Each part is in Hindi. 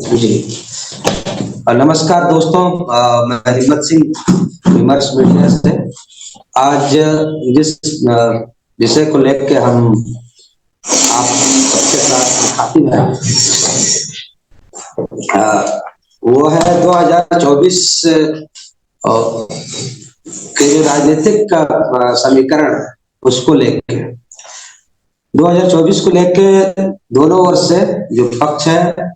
जी। नमस्कार दोस्तों, मैं हिम्मत सिंह विमर्श मीडिया से। आज जिस विषय को लेकर हम आप सबके साथ मुखातिब हैं, वो है 2024 के जो राजनीतिक समीकरण है, उसको लेके 2024 को लेके दोनों ओर से जो पक्ष है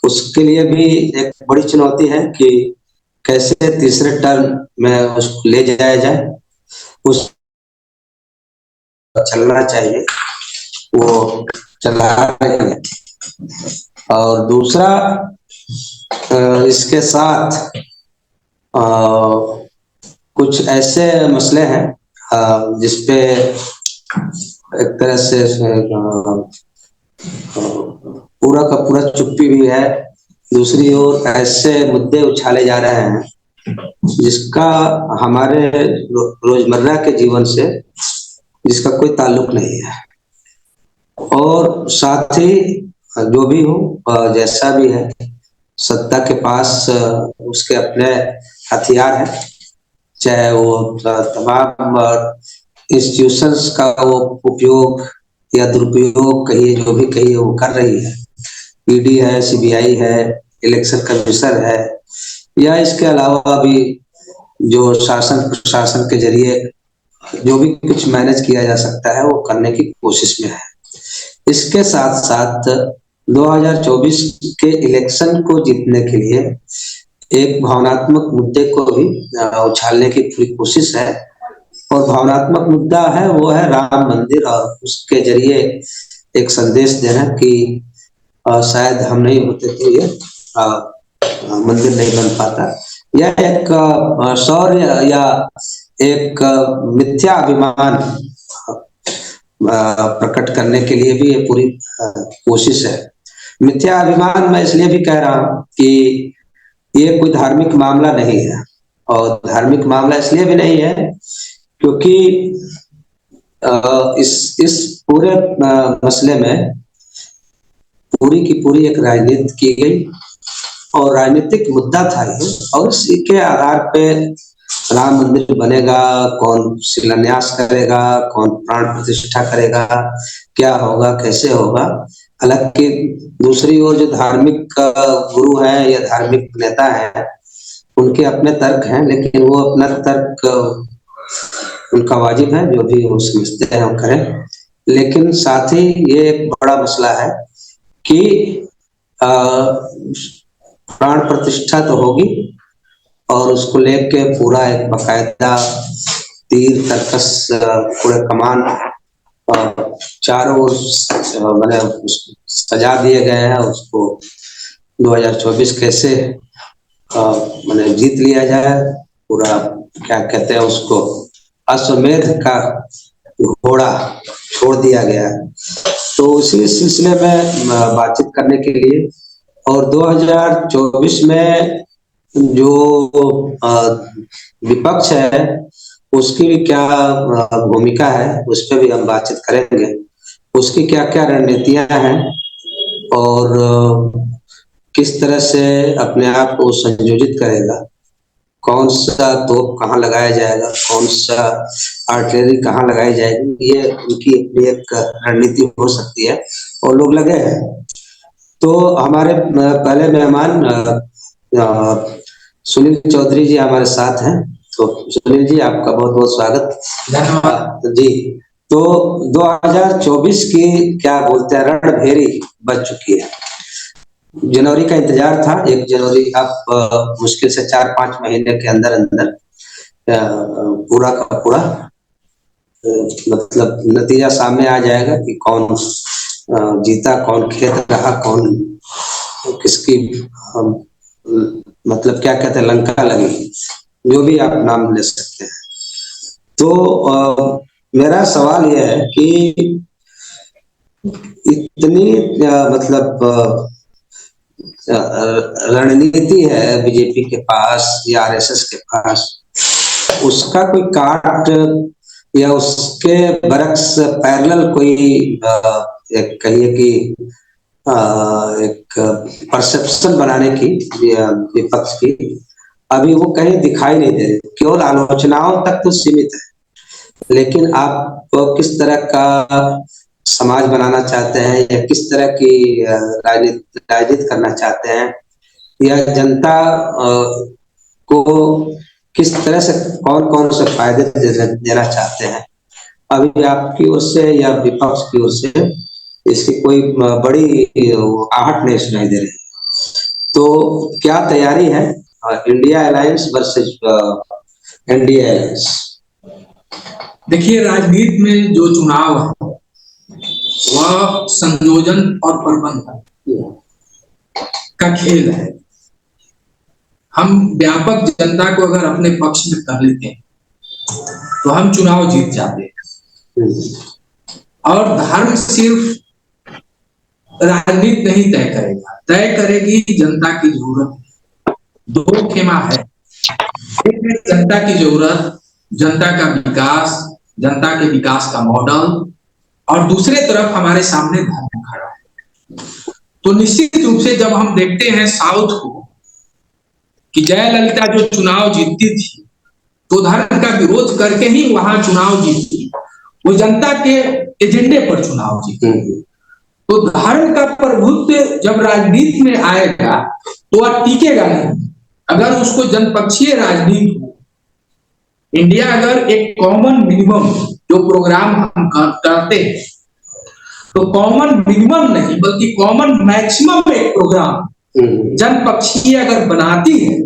उसके लिए भी एक बड़ी चुनौती है कि कैसे तीसरे टर्म में उसको ले जाया जाए, उस चलना चाहिए, वो चला रहे हैं। और दूसरा, इसके साथ अ, कुछ ऐसे मसले हैं जिसपे एक तरह से पूरा का पूरा चुप्पी भी है। दूसरी ओर ऐसे मुद्दे उछाले जा रहे हैं जिसका हमारे रोजमर्रा के जीवन से जिसका कोई ताल्लुक नहीं है। और साथ ही जो भी हो, जैसा भी है, सत्ता के पास उसके अपने हथियार हैं, चाहे वो तमाम इंस्टीट्यूशंस का वो उपयोग या दुरुपयोग कहिए, जो भी कहिए वो कर रही है। ईडी है, सीबीआई है, इलेक्शन कमीशन है, या इसके अलावा भी जो शासन प्रशासन के जरिए जो भी कुछ मैनेज किया जा सकता है वो करने की कोशिश में है। इसके साथ साथ 2024 के इलेक्शन को जीतने के लिए एक भावनात्मक मुद्दे को भी उछालने की पूरी कोशिश है। और भावनात्मक मुद्दा है वो है राम मंदिर, और उसके जरिए एक संदेश देना कि शायद हम नहीं होते तो ये मंदिर नहीं बन पाता। यह एक शौर्य या एक मिथ्या अभिमान प्रकट करने के लिए भी ये पूरी कोशिश है। मिथ्या अभिमान मैं इसलिए भी कह रहा हूं कि ये कोई धार्मिक मामला नहीं है, और धार्मिक मामला इसलिए भी नहीं है क्योंकि इस पूरे मसले में पूरी की पूरी एक राजनीति की गई, और राजनीतिक मुद्दा था ये। और इसी के आधार पे राम मंदिर बनेगा, कौन शिलान्यास करेगा, कौन प्राण प्रतिष्ठा करेगा, क्या होगा, कैसे होगा। हालांकि दूसरी ओर जो धार्मिक गुरु हैं या धार्मिक नेता हैं, उनके अपने तर्क हैं, लेकिन वो अपना तर्क उनका वाजिब है, जो भी वो समझते हैं हम करें। लेकिन साथ ही ये एक बड़ा मसला है कि प्राण प्रतिष्ठा तो होगी, और उसको लेके पूरा एक बाकायदा तीर तर्कस पूरे कमान चारों ओर मैंने सजा दिए गए हैं। उसको 2024 कैसे मैंने जीत लिया जाए, पूरा क्या कहते हैं उसको, अश्वमेध का घोड़ा छोड़ दिया गया है। तो उसी सिलसिले में बातचीत करने के लिए, और 2024 में जो विपक्ष है उसकी भी क्या भूमिका है, उस पर भी हम बातचीत करेंगे। उसकी क्या क्या रणनीतियां हैं, और किस तरह से अपने आप को संयोजित करेगा, कौन सा तोप कहाँ लगाया जाएगा, कौन सा आर्टिलरी कहाँ लगाई जाएगी, ये उनकी अपनी एक रणनीति हो सकती है, और लोग लगे हैं। तो हमारे पहले मेहमान सुनील चौधरी जी हमारे साथ हैं। तो सुनील जी, आपका बहुत बहुत स्वागत। धन्यवाद जी। तो 2024 की क्या बोलते हैं रणभेरी बच चुकी है। जनवरी का इंतजार था, 1 जनवरी, अब मुश्किल से 4-5 महीने के अंदर अंदर पूरा का पूरा मतलब नतीजा सामने आ जाएगा कि कौन जीता, कौन खेत रहा, कौन किसकी मतलब क्या कहते हैं लंका लगी, जो भी आप नाम ले सकते हैं। तो मेरा सवाल यह है कि इतनी मतलब रणनीति है बीजेपी के पास या आरएसएस के पास, उसका कोई काट या उसके बरक्स पैरेलल कोई एक कहिए कि एक परसेप्शन बनाने की विपक्ष की, अभी वो कहीं दिखाई नहीं दे रही, केवल आलोचनाओं तक तो सीमित है। लेकिन आप किस तरह का समाज बनाना चाहते हैं या किस तरह की राजनीति करना चाहते हैं, या जनता को किस तरह से कौन कौन से फायदे देना चाहते हैं, अभी आपकी ओर से या विपक्ष की ओर से इसकी कोई बड़ी आहट नहीं सुनाई दे रही। तो क्या तैयारी है India alliance versus NDA alliance? देखिए, राजनीति में जो चुनाव है वह संयोजन और प्रबंधन का खेल है। हम व्यापक जनता को अगर अपने पक्ष में कर लेते हैं तो हम चुनाव जीत जाते हैं। और धर्म सिर्फ राजनीति नहीं तय करेगा, तय करेगी जनता की जरूरत। दो खेमा है, एक है जनता की जरूरत, जनता का विकास, जनता के विकास का मॉडल, और दूसरे तरफ हमारे सामने धर्म खड़ा है। तो निश्चित रूप से जब हम देखते हैं साउथ को कि जयललिता जो चुनाव जीतती थी तो धर्म का विरोध करके ही वहां चुनाव जीती, वो जनता के एजेंडे पर चुनाव जीती। तो धर्म का प्रभुत्व जब राजनीति में आएगा तो वह टिकेगा नहीं अगर उसको जनपक्षीय राजनीति हो। इंडिया अगर एक कॉमन मिनिमम जो प्रोग्राम हम करते हैं तो कॉमन मिनिमम नहीं बल्कि कॉमन मैक्सिमम एक प्रोग्राम जनपक्षीय अगर बनाती है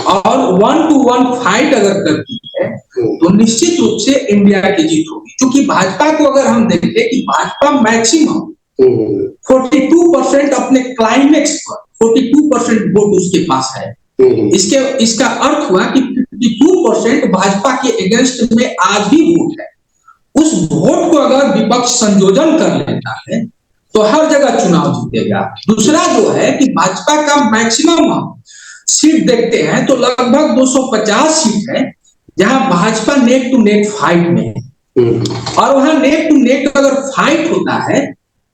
और 1 to 1 फाइट अगर करती है तो निश्चित रूप से इंडिया की जीत होगी। क्योंकि भाजपा को अगर हम देखें कि भाजपा मैक्सिमम 42% अपने क्लाइमेक्स पर 42% वोट उसके पास है। इसका अर्थ हुआ कि 52% भाजपा के अगेंस्ट में आज भी वोट है। उस वोट को अगर विपक्ष संयोजन कर लेता है तो हर जगह चुनाव जीतेगा। दूसरा जो है कि भाजपा का मैक्सिमम सीट देखते हैं तो लगभग 250 सीट है जहां Bhajpa neck to neck fight में है, और वहां नेक टू नेक अगर फाइट होता है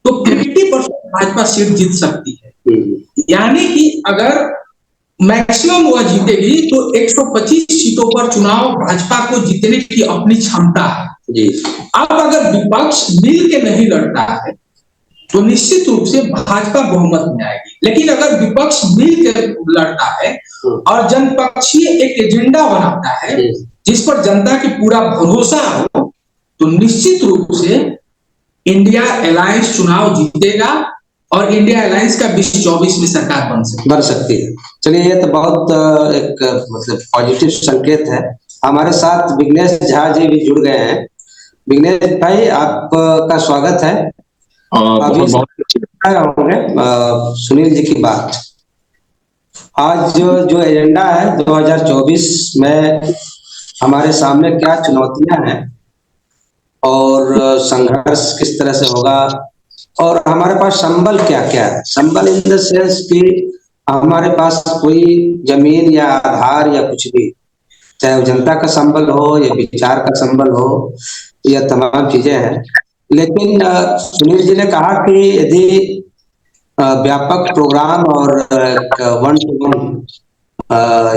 तो 50% भाजपा सीट जीत सकती है। यानी कि अगर मैक्सिमम वह जीतेगी तो 125 सीटों पर चुनाव भाजपा को जीतने की अपनी क्षमता है। अब अगर विपक्ष मिल के नहीं लड़ता है तो निश्चित रूप से भाजपा बहुमत में आएगी। लेकिन अगर विपक्ष मिल के लड़ता है और जनपक्षीय एक एजेंडा बनाता है जिस पर जनता की पूरा भरोसा हो तो निश्चित रूप से इंडिया अलायंस चुनाव जीतेगा और इंडिया अलायंस का 2024 में सरकार बन सकती है। चलिए, ये तो बहुत एक मतलब पॉजिटिव संकेत है। हमारे साथ विघ्नेश झा जी भी जुड़ गए हैं। विघ्नेश भाई, आपका स्वागत है। अभी होंगे सुनील जी की बात। आज जो एजेंडा है 2024 में हमारे सामने क्या चुनौतियां हैं और संघर्ष किस तरह से होगा, और हमारे पास संबल क्या क्या है। संबल इन द सेंस कि हमारे पास कोई जमीन या आधार या कुछ भी, चाहे वो जनता का संबल हो या विचार का संबल हो, यह तमाम चीजें हैं। लेकिन सुनील जी ने कहा कि यदि व्यापक प्रोग्राम और 1 to 1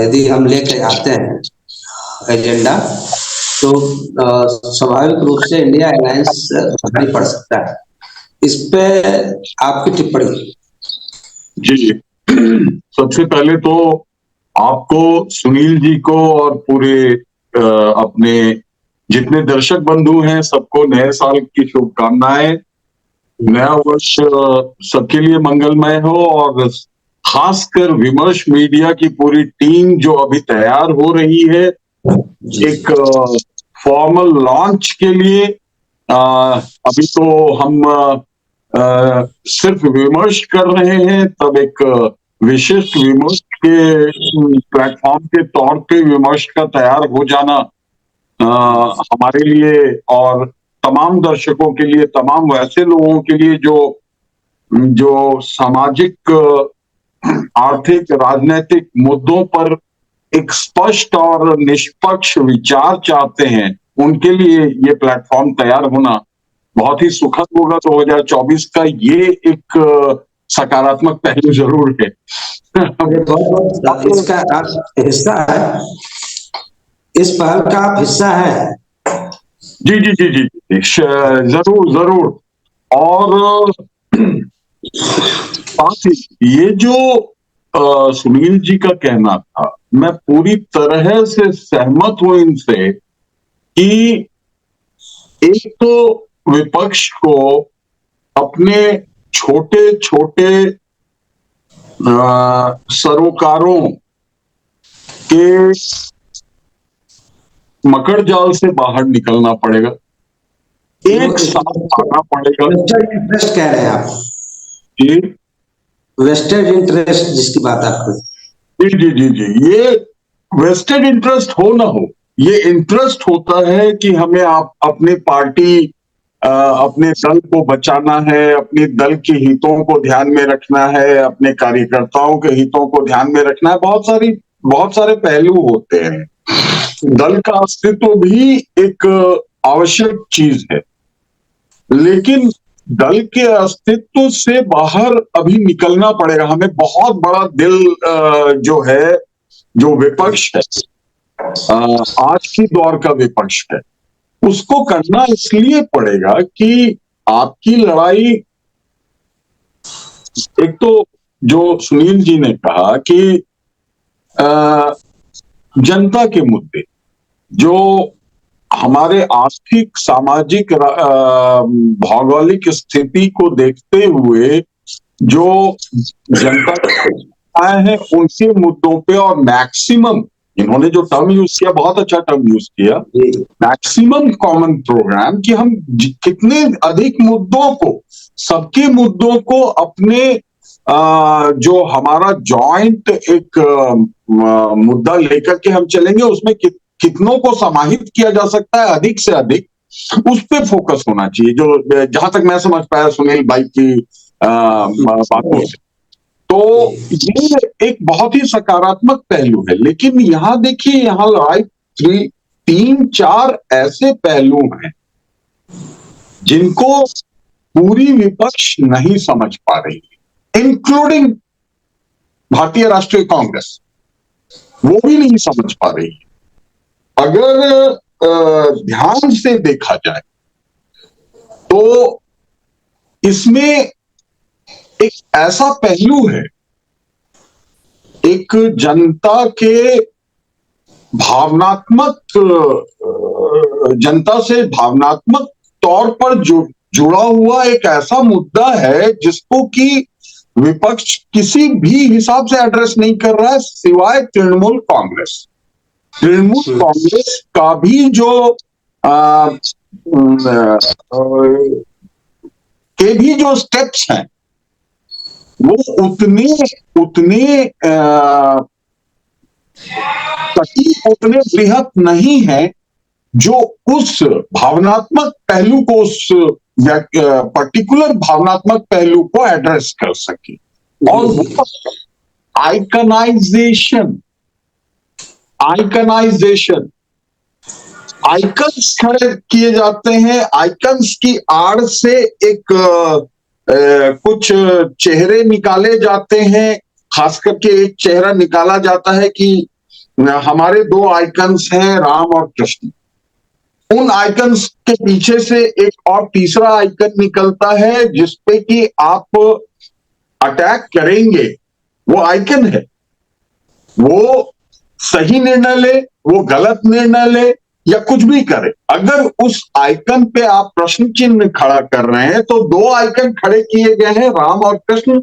यदि हम लेकर आते हैं एजेंडा तो स्वाभाविक रूप से इंडिया अलायंस भारी पड़ सकता है। इस पे आपकी टिप्पणी? जी, सबसे पहले तो आपको, सुनील जी को और पूरे अपने जितने दर्शक बंधु हैं सबको नए साल की शुभकामनाएं। नया वर्ष सबके लिए मंगलमय हो, और खासकर विमर्श मीडिया की पूरी टीम जो अभी तैयार हो रही है एक फॉर्मल लॉन्च के लिए। अभी तो हम सिर्फ विमर्श कर रहे हैं, तब एक विशिष्ट विमर्श के प्लेटफॉर्म के तौर पे विमर्श का तैयार हो जाना हमारे लिए और तमाम दर्शकों के लिए, तमाम वैसे लोगों के लिए जो सामाजिक, आर्थिक, राजनीतिक मुद्दों पर एक स्पष्ट और निष्पक्ष विचार चाहते हैं, उनके लिए ये प्लेटफॉर्म तैयार होना बहुत ही सुखद होगा। 2024 का ये एक सकारात्मक पहलू जरूर है। ये बहुत इसका आप हिस्सा है, इस पहल का आप हिस्सा है। जी जी जी जी जी, जरूर जरूर। और साथ ही ये जो सुनील जी का कहना था, मैं पूरी तरह से सहमत हूं इनसे कि एक तो विपक्ष को अपने छोटे छोटे सरोकारों के मकड़ जाल से बाहर निकलना पड़ेगा, एक साथ आना पड़ेगा। वेस्टेड इंटरेस्ट कह रहे हैं आप? जी वेस्टेड इंटरेस्ट जिसकी बात आप कर, जी जी जी जी, ये वेस्टेड इंटरेस्ट हो ना हो, ये इंटरेस्ट होता है कि हमें आप अपने पार्टी अपने दल को बचाना है, अपने दल के हितों को ध्यान में रखना है, अपने कार्यकर्ताओं के हितों को ध्यान में रखना है। बहुत सारे पहलू होते हैं। दल का अस्तित्व भी एक आवश्यक चीज है, लेकिन दल के अस्तित्व से बाहर अभी निकलना पड़ेगा हमें। बहुत बड़ा दिल जो है, जो विपक्ष है, आज की दौर का विपक्ष है, उसको करना इसलिए पड़ेगा कि आपकी लड़ाई, एक तो जो सुनील जी ने कहा कि जनता के मुद्दे, जो हमारे आर्थिक सामाजिक भौगोलिक स्थिति को देखते हुए जो जनता हैं उनके मुद्दों पे, और मैक्सिमम, इन्होंने जो टर्म यूज किया बहुत अच्छा टर्म यूज किया, मैक्सिमम कॉमन प्रोग्राम, कि हम कितने अधिक मुद्दों को, सबके मुद्दों को अपने जो हमारा जॉइंट एक मुद्दा लेकर के हम चलेंगे, उसमें कितनों को समाहित किया जा सकता है अधिक से अधिक, उस पे फोकस होना चाहिए। जो जहां तक मैं समझ पाया सुनील भाई की बातों से, तो ये एक बहुत ही सकारात्मक पहलू है। लेकिन यहाँ देखिए, यहाँ लड़ाई 3-4 ऐसे पहलू हैं जिनको पूरी विपक्ष नहीं समझ पा रही है, इंक्लूडिंग भारतीय राष्ट्रीय कांग्रेस, वो भी नहीं समझ पा रही है। अगर ध्यान से देखा जाए तो इसमें एक ऐसा पहलू है, एक जनता के भावनात्मक, जनता से भावनात्मक तौर पर जुड़ा हुआ एक ऐसा मुद्दा है जिसको कि विपक्ष किसी भी हिसाब से एड्रेस नहीं कर रहा है, सिवाय तृणमूल कांग्रेस। तृणमूल कांग्रेस का भी जो के भी जो स्टेप्स हैं वो उतने सटीक, उतने बृहत नहीं है जो उस भावनात्मक पहलू को, उस पर्टिकुलर भावनात्मक पहलू को एड्रेस कर सके। और वो आइकनाइजेशन आइकन्स खड़े किए जाते हैं, आइकन्स की आड़ से एक कुछ चेहरे निकाले जाते हैं। खास करके एक चेहरा निकाला जाता है कि हमारे 2 आइकन्स हैं, राम और कृष्ण। उन आइकन्स के पीछे से एक और तीसरा आइकन निकलता है जिसपे कि आप अटैक करेंगे। वो आइकन है, वो सही निर्णय ले, वो गलत निर्णय ले, या कुछ भी करे, अगर उस आइकन पे आप प्रश्न चिन्ह खड़ा कर रहे हैं तो 2 आइकन खड़े किए गए हैं, राम और कृष्ण।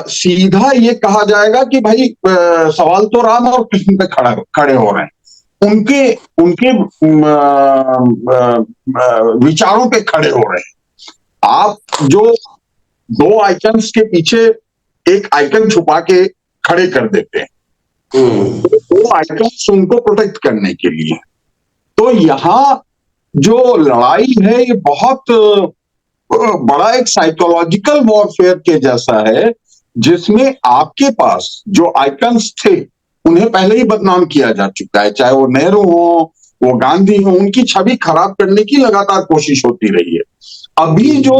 सीधा ये कहा जाएगा कि भाई सवाल तो राम और कृष्ण पे खड़े हो रहे हैं, उनके विचारों पे खड़े हो रहे हैं। आप जो 2 आइकन्स के पीछे एक आइकन छुपा के खड़े कर देते हैं, 2 आइकन्स उनको प्रोटेक्ट करने के लिए। तो यहां जो लड़ाई है ये बहुत बड़ा एक साइकोलॉजिकल वॉरफेयर के जैसा है, जिसमें आपके पास जो आइकन्स थे उन्हें पहले ही बदनाम किया जा चुका है, चाहे वो नेहरू हो, वो गांधी हो, उनकी छवि खराब करने की लगातार कोशिश होती रही है। अभी जो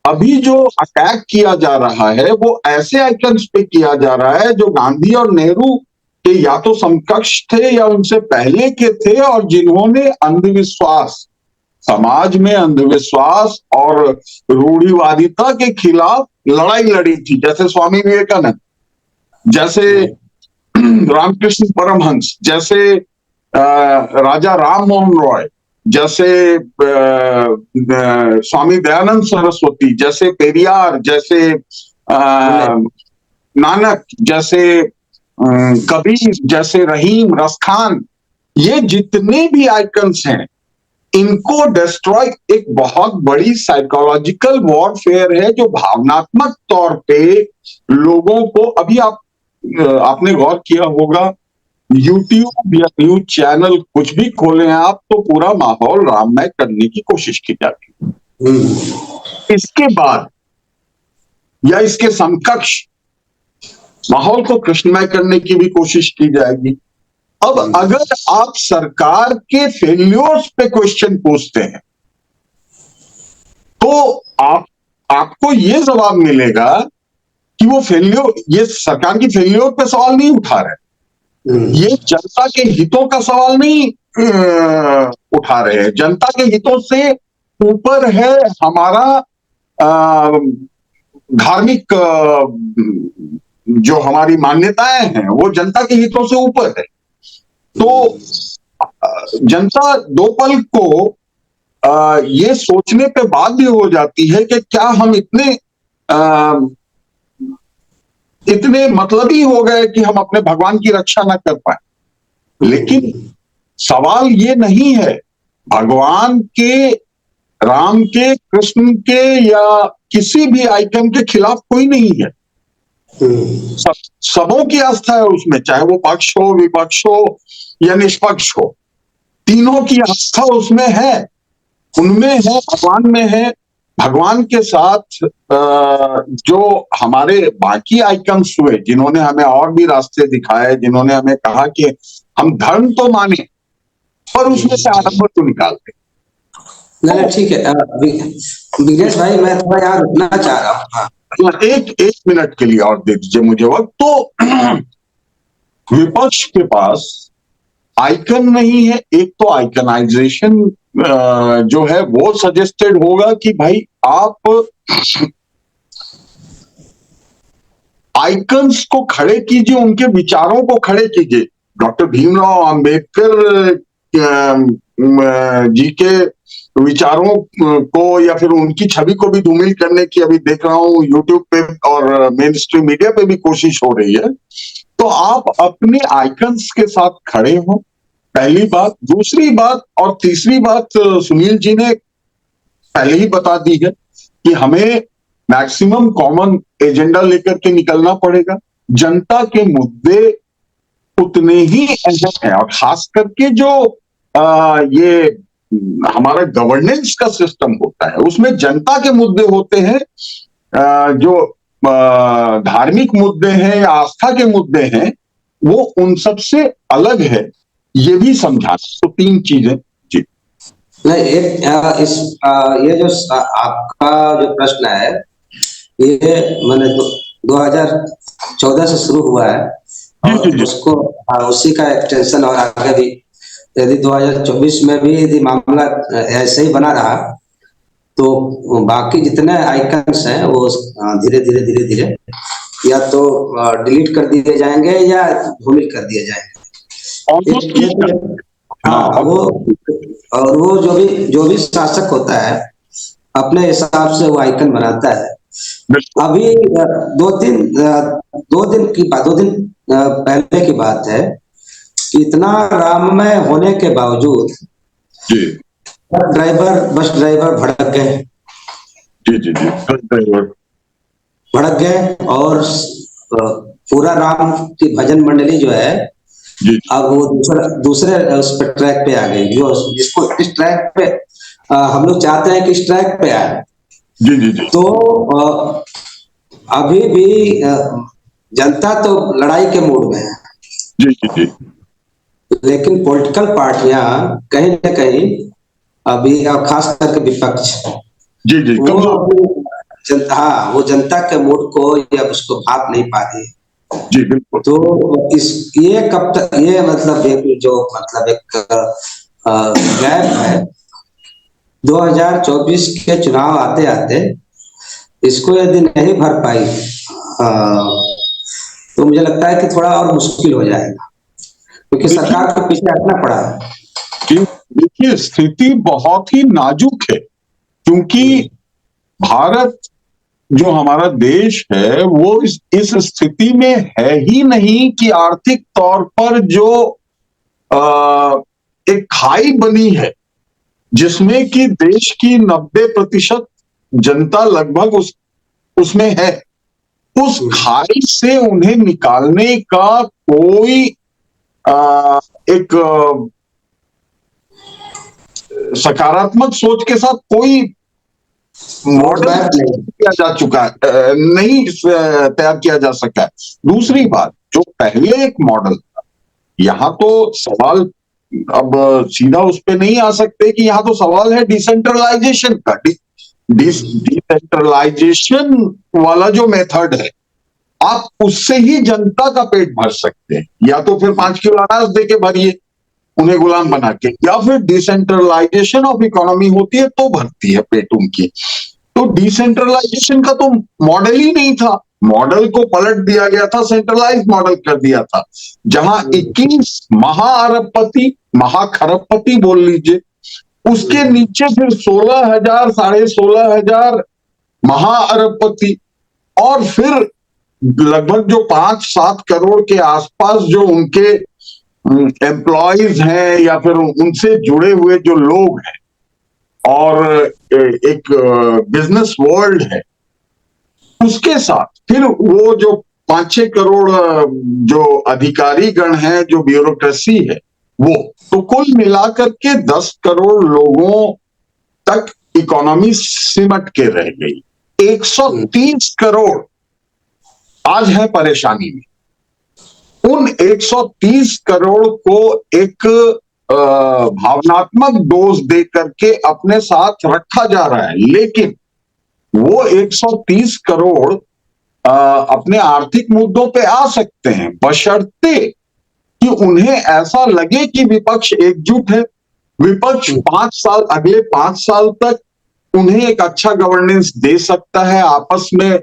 अभी जो अटैक किया जा रहा है वो ऐसे आइकन्स पे किया जा रहा है जो गांधी और नेहरू के या तो समकक्ष थे या उनसे पहले के थे, और जिन्होंने अंधविश्वास, समाज में अंधविश्वास और रूढ़िवादिता के खिलाफ लड़ाई लड़ी थी, जैसे स्वामी विवेकानंद, जैसे रामकृष्ण परमहंस, जैसे राजा राम मोहन रॉय, जैसे स्वामी दयानंद सरस्वती, जैसे पेरियार, जैसे नानक, जैसे कबीर, जैसे रहीम, रसखान, ये जितने भी आइकन्स हैं इनको डिस्ट्रॉय, एक बहुत बड़ी साइकोलॉजिकल वॉरफेयर है जो भावनात्मक तौर पे लोगों को, अभी आपने गौर किया होगा, यूट्यूब या न्यूज चैनल कुछ भी खोले हैं आप तो पूरा माहौल राममय करने की कोशिश की जाती है। इसके बाद या इसके समकक्ष माहौल को कृष्णमय करने की भी कोशिश की जाएगी। अब अगर आप सरकार के फेल्योर्स पे क्वेश्चन पूछते हैं तो आपको ये जवाब मिलेगा कि वो फेल्योर, ये सरकार की फेल्योर पे सवाल नहीं उठा रहे, ये जनता के हितों का सवाल नहीं उठा रहे हैं। जनता के हितों से ऊपर है हमारा धार्मिक जो हमारी मान्यताएं हैं वो जनता के हितों से ऊपर है। तो जनता दो पल को ये सोचने पे बाध्य हो जाती है कि क्या हम इतने मतलबी हो गए कि हम अपने भगवान की रक्षा ना कर पाए। लेकिन सवाल ये नहीं है भगवान के, राम के, कृष्ण के या किसी भी आइकन के खिलाफ कोई नहीं है। सबों की आस्था है उसमें, चाहे वो पक्ष हो, विपक्ष हो या निष्पक्ष हो, तीनों की आस्था उसमें है, उनमें है, भगवान में है। भगवान के साथ जो हमारे बाकी आइकन्स हुए, जिन्होंने हमें और भी रास्ते दिखाए, जिन्होंने हमें कहा कि हम धर्म तो माने पर उसमें से आडंबर तो निकालते। नहीं ठीक है विघ्नेश भाई, मैं थोड़ा यहाँ रुकना चाह रहा हूँ। एक मिनट के लिए और दे दीजिए मुझे वक्त। तो विपक्ष के पास आइकन नहीं है। एक तो आइकनाइजेशन जो है वो सजेस्टेड होगा कि भाई आप आइकन्स को खड़े कीजिए, उनके विचारों को खड़े कीजिए। डॉक्टर भीमराव अंबेडकर जी के विचारों को या फिर उनकी छवि को भी धूमिल करने की अभी देख रहा हूं यूट्यूब पे और मेन स्ट्रीम मीडिया पे भी कोशिश हो रही है। तो आप अपने आइकन्स के साथ खड़े हो, पहली बात। दूसरी बात और तीसरी बात सुनील जी ने पहले ही बता दी है कि हमें मैक्सिमम कॉमन एजेंडा लेकर के निकलना पड़ेगा। जनता के मुद्दे उतने ही अहम है और खास करके जो ये हमारा गवर्नेंस का सिस्टम होता है उसमें जनता के मुद्दे होते हैं, जो धार्मिक मुद्दे हैं या आस्था के मुद्दे हैं वो उन सब से अलग है, ये भी समझा। तो तीन चीजें जी। नहीं ये जो आपका जो प्रश्न है ये मैंने 2014 से शुरू हुआ है और उसको उसी का एक्सटेंशन और आगे भी यदि 2024 में भी यदि मामला ऐसे ही बना रहा तो बाकी जितने आइकन्स हैं वो धीरे धीरे या तो डिलीट कर दिए जाएंगे या धूमिल कर दिए जाएंगे। हाँ, वो जो भी शासक होता है अपने हिसाब से वो आइकन बनाता है। अभी दो दिन पहले की बात है, इतना राममय होने के बावजूद बस ड्राइवर भड़क गए। भड़क गए और पूरा राम की भजन मंडली जो है अब वो दूसरे उस पर ट्रैक पे आ गई, जिसको इस ट्रैक पे हम लोग चाहते हैं कि इस ट्रैक पे आए। तो अभी भी जनता तो लड़ाई के मूड में है, लेकिन पॉलिटिकल पार्टियां कहीं न कहीं अभी खास करके विपक्ष हाँ, वो जनता के मूड को या उसको भाप नहीं पा रही है। जी बिल्कुल। तो इस ये कब तक, ये मतलब एक जो मतलब एक गैप है 2024 के चुनाव आते आते, इसको यदि नहीं भर पाई तो मुझे लगता है कि थोड़ा और मुश्किल हो जाएगा, क्योंकि सरकार को पीछे हटना पड़ा है। देखिए स्थिति बहुत ही नाजुक है, क्योंकि भारत जो हमारा देश है वो इस स्थिति में है ही नहीं कि आर्थिक तौर पर जो एक खाई बनी है जिसमें कि देश की 90% जनता लगभग उसमें है, उस खाई से उन्हें निकालने का कोई एक सकारात्मक सोच के साथ कोई मॉडल किया जा चुका है, नहीं तैयार किया जा सका है। दूसरी बात, जो पहले एक मॉडल था, यहां तो सवाल अब सीधा उस पे नहीं आ सकते कि यहां तो सवाल है डिसेंट्रलाइजेशन का। डिसेंट्रलाइजेशन वाला जो मेथड है, आप उससे ही जनता का पेट भर सकते हैं, या तो फिर 5 किलो अनाज देके भरिए उन्हें गुलाम बना के, या फिर डिसेंट्रलाइजेशन ऑफ इकोनॉमी होती है तो भरती है पेट उनकी। तो डिसेंट्रलाइजेशन का तो मॉडल ही नहीं था, मॉडल को पलट दिया गया था, सेंट्रलाइज मॉडल कर दिया था, जहां 21 महाअरबपति, महाखरबपति बोल लीजिए, उसके नीचे फिर 16,000 16,500 महाअरबपति, और फिर लगभग जो 5-7 करोड़ के आसपास जो उनके एम्प्लॉयज हैं या फिर उनसे जुड़े हुए जो लोग हैं, और एक बिजनेस वर्ल्ड है, उसके साथ फिर वो जो 5-6 करोड़ जो अधिकारी गण है, जो ब्यूरोक्रेसी है, वो तो कुल मिलाकर के 10 करोड़ लोगों तक इकोनॉमी सिमट के रह गई। 130 करोड़ आज है परेशानी में। उन 130 करोड़ को एक भावनात्मक डोज दे करके अपने साथ रखा जा रहा है, लेकिन वो 130 करोड़ अपने आर्थिक मुद्दों पे आ सकते हैं, बशर्ते कि उन्हें ऐसा लगे कि विपक्ष एकजुट है। विपक्ष 5 साल, अगले 5 साल तक उन्हें एक अच्छा गवर्नेंस दे सकता है, आपस में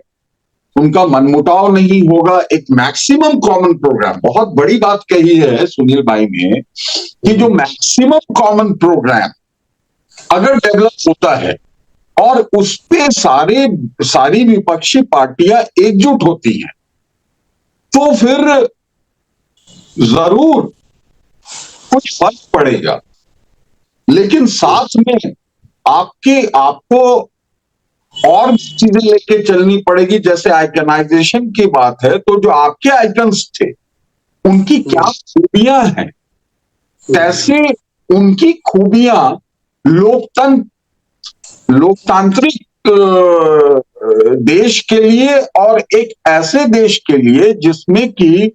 उनका मनमुटाव नहीं होगा, एक मैक्सिमम कॉमन प्रोग्राम। बहुत बड़ी बात कही है सुनील भाई ने कि जो मैक्सिमम कॉमन प्रोग्राम अगर डेवलप होता है और उस पे सारी विपक्षी पार्टियां एकजुट होती हैं, तो फिर जरूर कुछ फर्क पड़ेगा। लेकिन साथ में आपको और चीजें लेके चलनी पड़ेगी। जैसे आइकनाइजेशन की बात है, तो जो आपके आइकन्स थे उनकी क्या खूबियां हैं, कैसे उनकी खूबियां लोकतांत्रिक देश के लिए और एक ऐसे देश के लिए जिसमें कि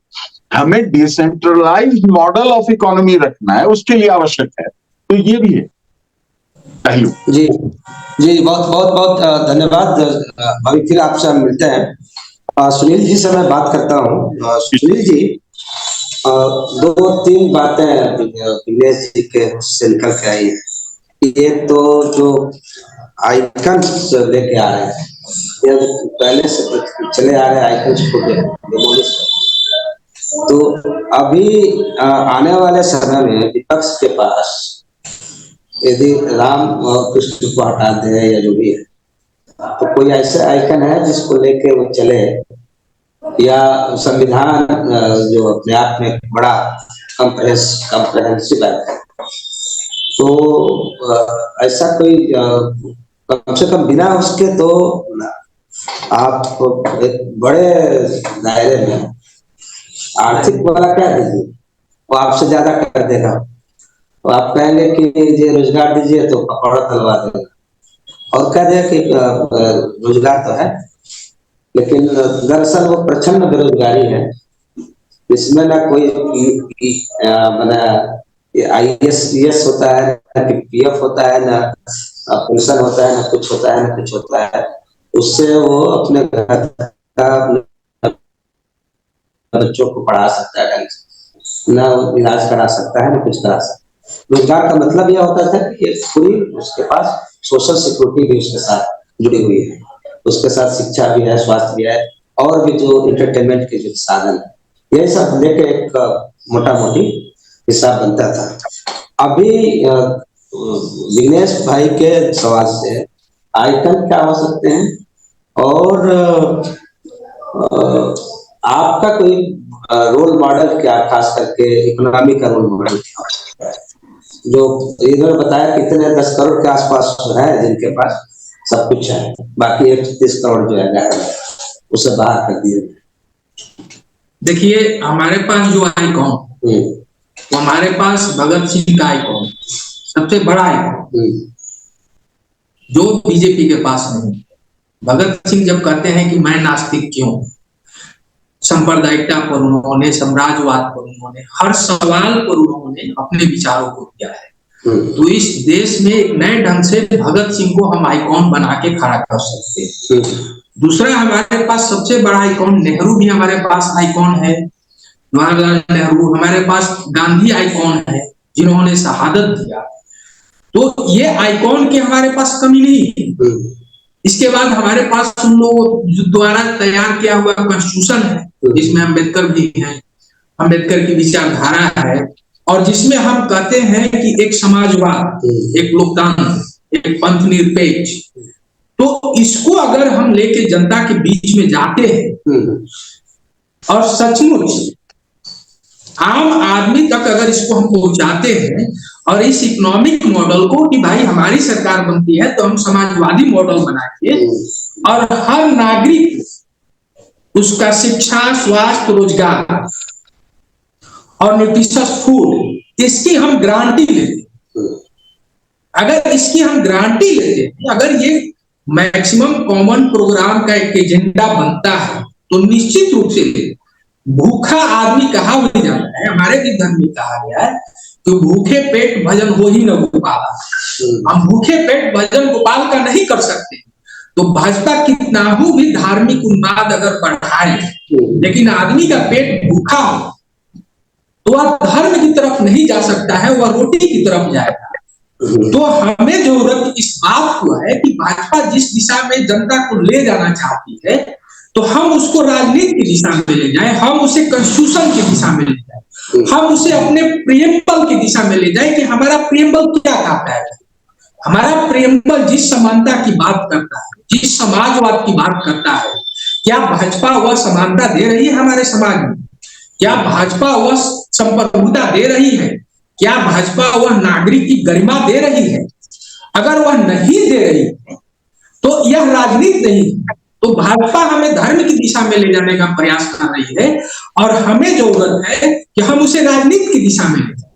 हमें डिसेंट्रलाइज्ड मॉडल ऑफ इकोनॉमी रखना है, उसके लिए आवश्यक है। तो ये भी है पहलू। जी जी, बहुत बहुत बहुत धन्यवाद। अभी फिर आपसे हम मिलते हैं। सुनील जी से मैं बात करता हूँ। सुनील जी, 2-3 बातें विनेश जी के से निकल के आई है। ये तो जो आइकन्स लेके आ रहे हैं, ये पहले से चले आ रहे आइकन्स को डिमोलिश, तो अभी आने वाले समय में विपक्ष के पास यदि राम कृष्ण को हटा दे या जो भी है, तो कोई ऐसा आइकन है जिसको लेके वो चले, या संविधान जो अपने आप में बड़ा कम्प्रहेंसिव है, तो ऐसा कोई कम से कम बिना उसके तो आप एक बड़े दायरे में आर्थिक वाला क्या दीजिए, वो आपसे ज्यादा कर देगा। तो आप कहेंगे कि ये रोजगार दीजिए तो पकौड़ा तलवा देगा, और कह दे कि रोजगार तो है, लेकिन दरअसल वो प्रचंड बेरोजगारी है, इसमें ना कोई IAS होता है, ना PF होता है, ना पेंशन होता है, ना कुछ होता है, ना कुछ होता है। उससे वो अपने घर का बच्चों को पढ़ा सकता है ढंग से, ना इलाज करा सकता है, ना कुछ करा सकता है। रोजगार का मतलब यह होता था कि पूरी उसके पास सोशल सिक्योरिटी भी उसके साथ जुड़ी हुई है, उसके साथ शिक्षा भी है, स्वास्थ्य भी है, और भी जो इंटरटेनमेंट के जो साधन है, यही सब लेके एक मोटा मोटी हिसाब बनता था। अभी विघ्नेश भाई के सवाल से आइटम क्या हो सकते हैं, और आपका कोई रोल मॉडल क्या, खास करके इकोनॉमी का रोल मॉडल क्या, जो इन्होंने बताया कितने 10 करोड़ के आसपास है जिनके पास सब कुछ है, बाकी 31 करोड़ जो है उसे बाहर कर दिए। देखिए हमारे पास जो आइकॉन, तो हमारे पास भगत सिंह का आइकॉन सबसे बड़ा आइकॉन, जो बीजेपी के पास नहीं। भगत सिंह जब कहते हैं कि मैं नास्तिक क्यों, सांप्रदायिकता पर उन्होंने, साम्राज्यवाद पर उन्होंने, हर सवाल पर उन्होंने अपने विचारों को दिया है। तो इस देश में एक नए ढंग से भगत सिंह को हम आइकॉन बना के खड़ा कर सकते हैं। दूसरा, हमारे पास सबसे बड़ा आइकॉन नेहरू भी हमारे पास आइकॉन है, जवाहरलाल नेहरू, हमारे पास गांधी आइकॉन है जिन्होंने शहादत दिया। तो ये आइकॉन की हमारे पास कमी नहीं है। इसके बाद हमारे पास उन लोगों द्वारा तैयार किया हुआ कॉन्स्टिट्यूशन है, जिसमें अम्बेडकर भी है, अम्बेडकर की विचारधारा है, और जिसमें हम कहते हैं कि एक समाजवाद, एक लोकतंत्र, एक पंथ निरपेक्ष। तो इसको अगर हम लेके जनता के बीच में जाते हैं और सचमुच आम आदमी तक अगर इसको हम पहुंचाते हैं, और इस इकोनॉमिक मॉडल को कि भाई हमारी सरकार बनती है तो हम समाजवादी मॉडल बना के, और हर नागरिक उसका शिक्षा, स्वास्थ्य, रोजगार और न्यूट्रिशियस फूड, इसकी हम गारंटी लेते। अगर इसकी हम गारंटी लेते, अगर ये मैक्सिमम कॉमन प्रोग्राम का एक एजेंडा बनता है, तो निश्चित रूप से भूखा आदमी कहा भी जाता है, हमारे भी धर्म में कहा गया है कि भूखे पेट भजन हो ही न गोपाल। हम भूखे पेट भजन गोपाल का नहीं कर सकते। तो भाजपा कितना भी धार्मिक उन्माद अगर बढ़ाए, लेकिन आदमी का पेट भूखा हो तो वह धर्म की तरफ नहीं जा सकता है, वह रोटी की तरफ जाएगा। तो हमें जरूरत इस बात को है कि भाजपा जिस दिशा में जनता को ले जाना चाहती है, तो हम उसको राजनीति की दिशा में ले जाएं, हम उसे कॉन्स्टिट्यूशन की दिशा में ले जाएं, हम उसे अपने प्रियम्बल की दिशा में ले जाएं कि हमारा प्रियम्बल क्या कहता है। हमारा प्रियम्बल जिस समानता की बात करता है, जिस समाजवाद की बात करता है, क्या भाजपा वह समानता दे रही है हमारे समाज में? क्या भाजपा वह संप्रभुता दे रही है? क्या भाजपा वह नागरिक की गरिमा दे रही है? अगर वह नहीं दे रही है तो यह राजनीति नहीं है। तो भाजपा हमें धर्म की दिशा में ले जाने का प्रयास कर रही है, और हमें जरूरत है कि हम उसे राजनीति की दिशा में ले जाएं।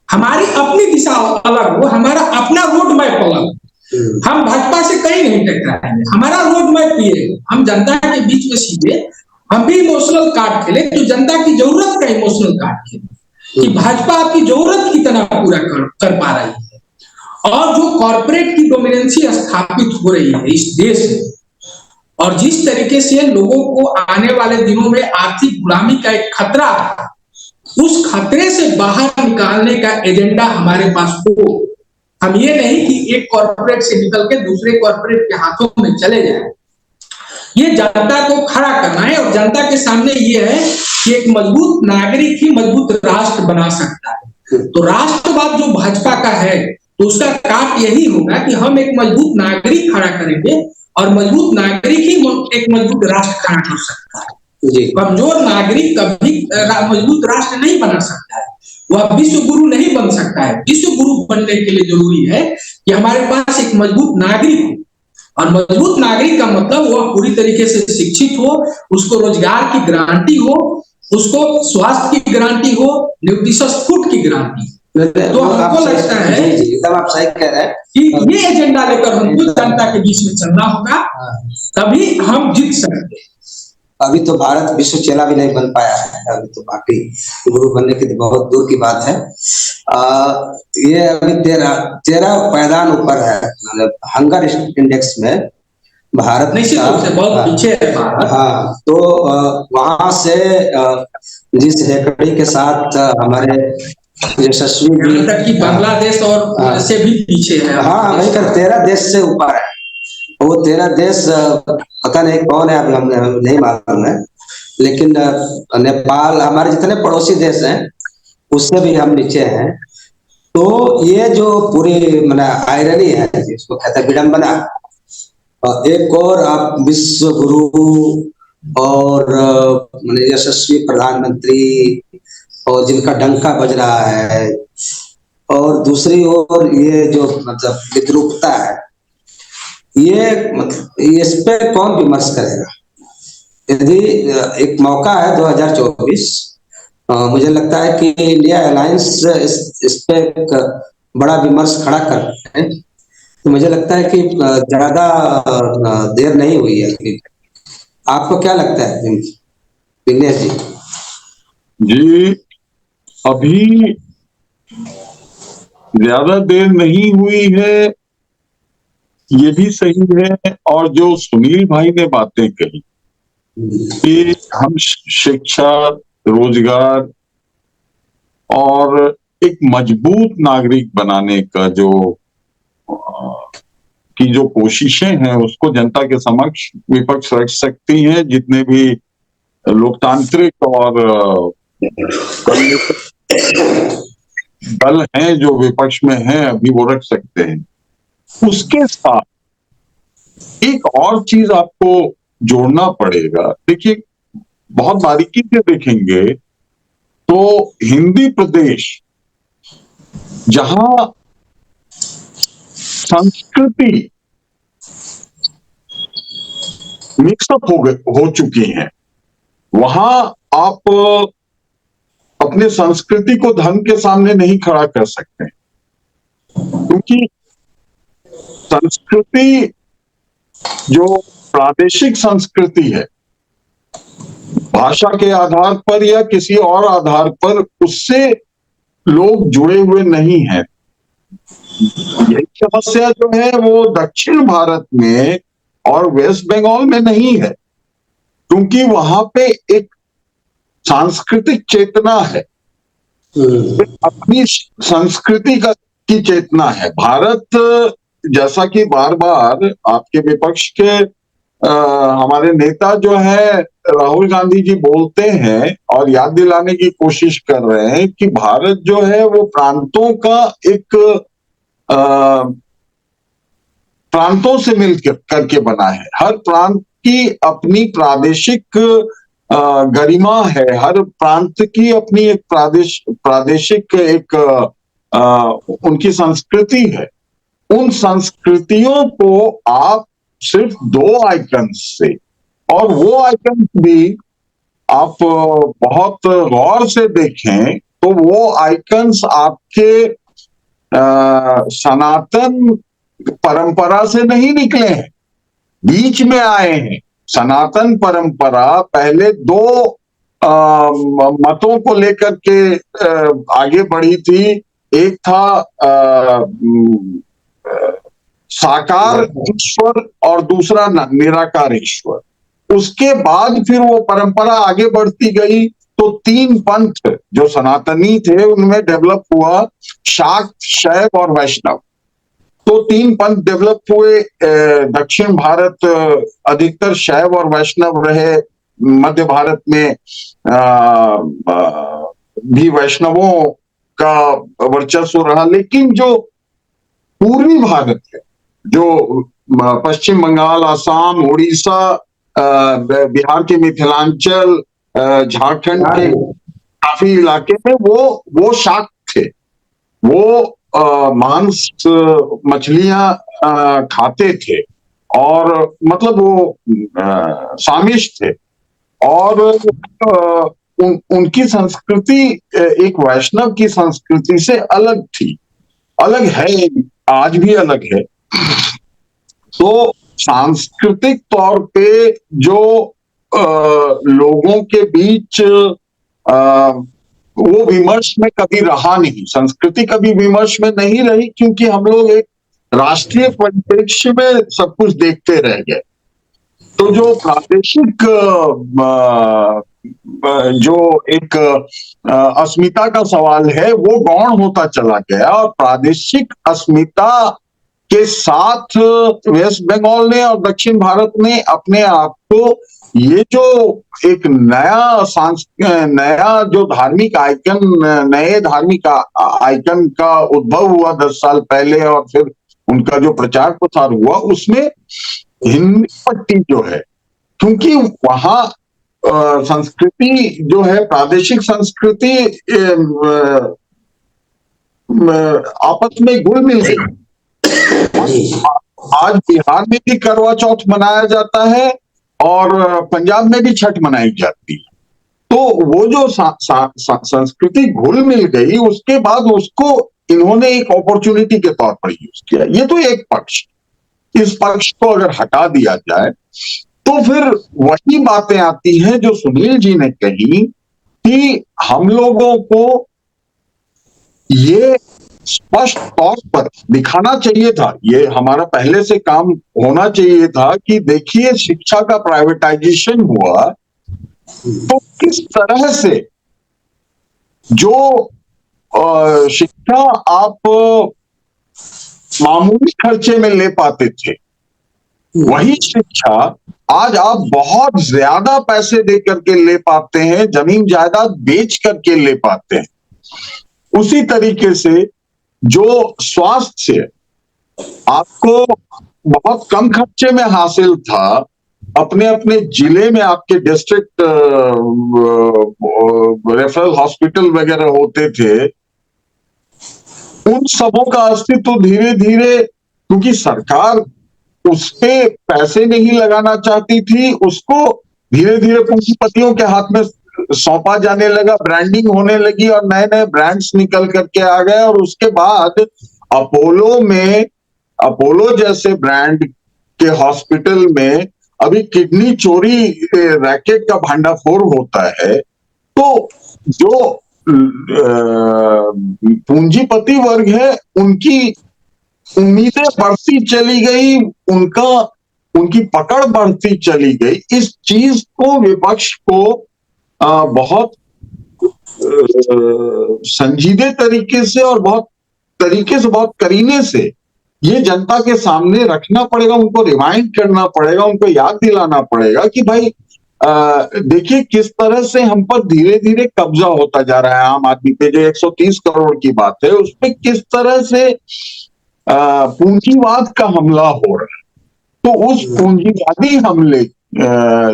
हमारी अपनी दिशा अलग हो, हमारा अपना रोड मैप अलग। हम भाजपा से कहीं नहीं टकराएंगे, हमारा रोड मैप ये है, हम जनता के बीच में सीधे हम भी इमोशनल कार्ड खेले, तो जनता की जरूरत का इमोशनल कार्ड खेले कि भाजपा आपकी जरूरत कितना पूरा कर पा रही है। और जो कॉर्पोरेट की डोमिनेंसी स्थापित हो रही है इस देश में, और जिस तरीके से लोगों को आने वाले दिनों में आर्थिक गुलामी का एक खतरा है, उस खतरे से बाहर निकालने का एजेंडा हमारे पास हो। हम ये नहीं कि एक कॉर्पोरेट से निकल के दूसरे कॉर्पोरेट के हाथों में चले जाएं। ये जनता को खड़ा करना है, और जनता के सामने ये है कि एक मजबूत नागरिक ही मजबूत राष्ट्र बना सकता है। तो राष्ट्रवाद जो भाजपा का है, तो उसका काट यही होगा कि हम एक मजबूत नागरिक खड़ा करेंगे, और मजबूत नागरिक ही एक मजबूत राष्ट्र खड़ा कर सकता है। कमजोर नागरिक कभी मजबूत राष्ट्र नहीं बना सकता है, वह विश्व गुरु नहीं बन सकता है। विश्व गुरु बनने के लिए जरूरी है कि हमारे पास एक मजबूत नागरिक हो, और मजबूत नागरिक का मतलब वह पूरी तरीके से शिक्षित हो, उसको रोजगार की गारंटी हो, उसको स्वास्थ्य की गारंटी हो, न्यूट्रिशियस फूड की गारंटी। तो हमको लगता है एकदम आप सही कह रहे हैं कि ये एजेंडा लेकर हमको जनता के बीच में चलना होगा, तभी हम जीत सकते हैं। अभी तो भारत विश्व चेला भी नहीं बन पाया है, अभी तो बाकी गुरु बनने की बहुत दूर की बात है। ये अभी 13 पायदान ऊपर है, मतलब हंगर इंडेक्स में भारत निश्चित का, रूप से बहुत पीछे है भारत। हाँ, तो वहां से जिस हेकड़ी के साथ हमारे यशस्वी जी, यहाँ तक कि बांग्लादेश और से भी पीछे है। हाँ, वही कर 13 देश से ऊपर है। वो 13 देश पता नहीं कौन है, अभी हमें नहीं मालूम है, लेकिन नेपाल, हमारे जितने पड़ोसी देश हैं उससे भी हम नीचे हैं। तो ये जो पूरी मैंने आयरनी है, जिसको कहते हैं विडंबना, एक और आप विश्व गुरु और माने यशस्वी प्रधानमंत्री और जिनका डंका बज रहा है, और दूसरी ओर ये जो मतलब विद्रूपता है, ये मतलब इस पे कौन विमर्श करेगा? यदि एक मौका है 2024, मुझे लगता है कि इंडिया अलायंस इस पे एक बड़ा विमर्श खड़ा करते हैं, तो मुझे लगता है कि ज्यादा देर नहीं हुई है। आपको क्या लगता है विघ्नेश जी? जी, अभी ज्यादा देर नहीं हुई है, ये भी सही है। और जो सुनील भाई ने बातें कही कि हम शिक्षा, रोजगार और एक मजबूत नागरिक बनाने का की जो कोशिशें हैं उसको जनता के समक्ष विपक्ष रख सकती हैं। जितने भी लोकतांत्रिक और दल हैं जो विपक्ष में हैं अभी, वो रख सकते हैं। उसके साथ एक और चीज आपको जोड़ना पड़ेगा। देखिए, बहुत बारीकी से देखेंगे तो हिंदी प्रदेश जहां संस्कृति मिक्सअप हो चुकी है, वहां आप अपने संस्कृति को धर्म के सामने नहीं खड़ा कर सकते, क्योंकि संस्कृति जो प्रादेशिक संस्कृति है, भाषा के आधार पर या किसी और आधार पर, उससे लोग जुड़े हुए नहीं हैं। यही समस्या जो है वो दक्षिण भारत में और वेस्ट बंगाल में नहीं है, क्योंकि वहां पे एक सांस्कृतिक चेतना है, अपनी संस्कृति की चेतना है। भारत, जैसा कि बार बार आपके विपक्ष के हमारे नेता जो है राहुल गांधी जी बोलते हैं और याद दिलाने की कोशिश कर रहे हैं कि भारत जो है वो प्रांतों का एक प्रांतों से मिलकर करके बना है। हर प्रांत की अपनी प्रादेशिक गरिमा है, हर प्रांत की अपनी एक प्रादेशिक एक उनकी संस्कृति है। उन संस्कृतियों को आप सिर्फ दो आइकन्स से, और वो आइकन भी आप बहुत गौर से देखें तो वो आइकन्स आपके सनातन परंपरा से नहीं निकले हैं, बीच में आए हैं। सनातन परंपरा पहले दो मतों को लेकर के आगे बढ़ी थी। एक था साकार ईश्वर और दूसरा निराकार ईश्वर। उसके बाद फिर वो परंपरा आगे बढ़ती गई, तो तीन पंथ जो सनातनी थे उनमें डेवलप हुआ, शाक्त, शैव और वैष्णव। तो तीन पंथ डेवलप हुए। दक्षिण भारत अधिकतर शैव और वैष्णव रहे, मध्य भारत में भी वैष्णवों का वर्चस्व रहा। लेकिन जो पूर्वी भारत है, जो पश्चिम बंगाल, आसाम, उड़ीसा, बिहार के मिथिलांचल, झारखंड के काफी इलाके में वो शाक्त थे। वो मांस, मछलियां खाते थे, और मतलब वो सामिश थे। और उनकी संस्कृति एक वैष्णव की संस्कृति से अलग थी, अलग है, आज भी अलग है। तो सांस्कृतिक तौर पे जो लोगों के बीच वो विमर्श में कभी रहा नहीं, संस्कृति कभी विमर्श में नहीं रही, क्योंकि हम लोग एक राष्ट्रीय परिप्रेक्ष्य में सब कुछ देखते रह गए। तो जो प्रादेशिक जो एक अस्मिता का सवाल है वो गौण होता चला गया, और प्रादेशिक अस्मिता के साथ वेस्ट बंगाल ने और दक्षिण भारत ने अपने आप को ये जो एक नया जो धार्मिक आइकन, नए धार्मिक आइकन का उद्भव हुआ 10 साल पहले, और फिर उनका जो प्रचार प्रसार हुआ उसमें हिंदी पट्टी जो है, क्योंकि वहां संस्कृति जो है, प्रादेशिक संस्कृति आपस में घुल मिल गई। आज बिहार में भी करवा चौथ मनाया जाता है और पंजाब में भी छठ मनाई जाती है। तो वो जो संस्कृति घुल मिल गई, उसके बाद उसको इन्होंने एक अपॉर्चुनिटी के तौर पर यूज किया। ये तो एक पक्ष। इस पक्ष को अगर हटा दिया जाए तो फिर वही बातें आती हैं जो सुनील जी ने कही कि हम लोगों को ये स्पष्ट तौर पर दिखाना चाहिए था, ये हमारा पहले से काम होना चाहिए था कि देखिए शिक्षा का प्राइवेटाइजेशन हुआ तो किस तरह से जो शिक्षा आप मामूली खर्चे में ले पाते थे, वही शिक्षा आज आप बहुत ज्यादा पैसे दे करके ले पाते हैं, जमीन जायदाद बेच करके ले पाते हैं। उसी तरीके से जो स्वास्थ्य आपको बहुत कम खर्चे में हासिल था, अपने अपने जिले में आपके डिस्ट्रिक्ट रेफरल हॉस्पिटल वगैरह होते थे, उन सबों का अस्तित्व धीरे धीरे, क्योंकि सरकार उस पे पैसे नहीं लगाना चाहती थी, उसको धीरे धीरे पूंजीपतियों के हाथ में सौंपा जाने लगा, ब्रांडिंग होने लगी और नए नए ब्रांड्स निकल करके आ गए। और उसके बाद अपोलो जैसे ब्रांड के हॉस्पिटल में अभी किडनी चोरी रैकेट का भांडाफोड़ होता है। तो जो पूंजीपति वर्ग है, उनकी उम्मीदें बढ़ती चली गई, उनकी पकड़ बढ़ती चली गई। इस चीज को विपक्ष को बहुत संजीदे तरीके से और बहुत करीने से ये जनता के सामने रखना पड़ेगा, उनको रिमाइंड करना पड़ेगा, उनको याद दिलाना पड़ेगा कि भाई देखिए किस तरह से हम पर धीरे धीरे कब्जा होता जा रहा है आम आदमी पे। जो 130 करोड़ की बात है, उसपे किस तरह से पूंजीवाद का हमला हो रहा है। तो उस पूंजीवादी हमले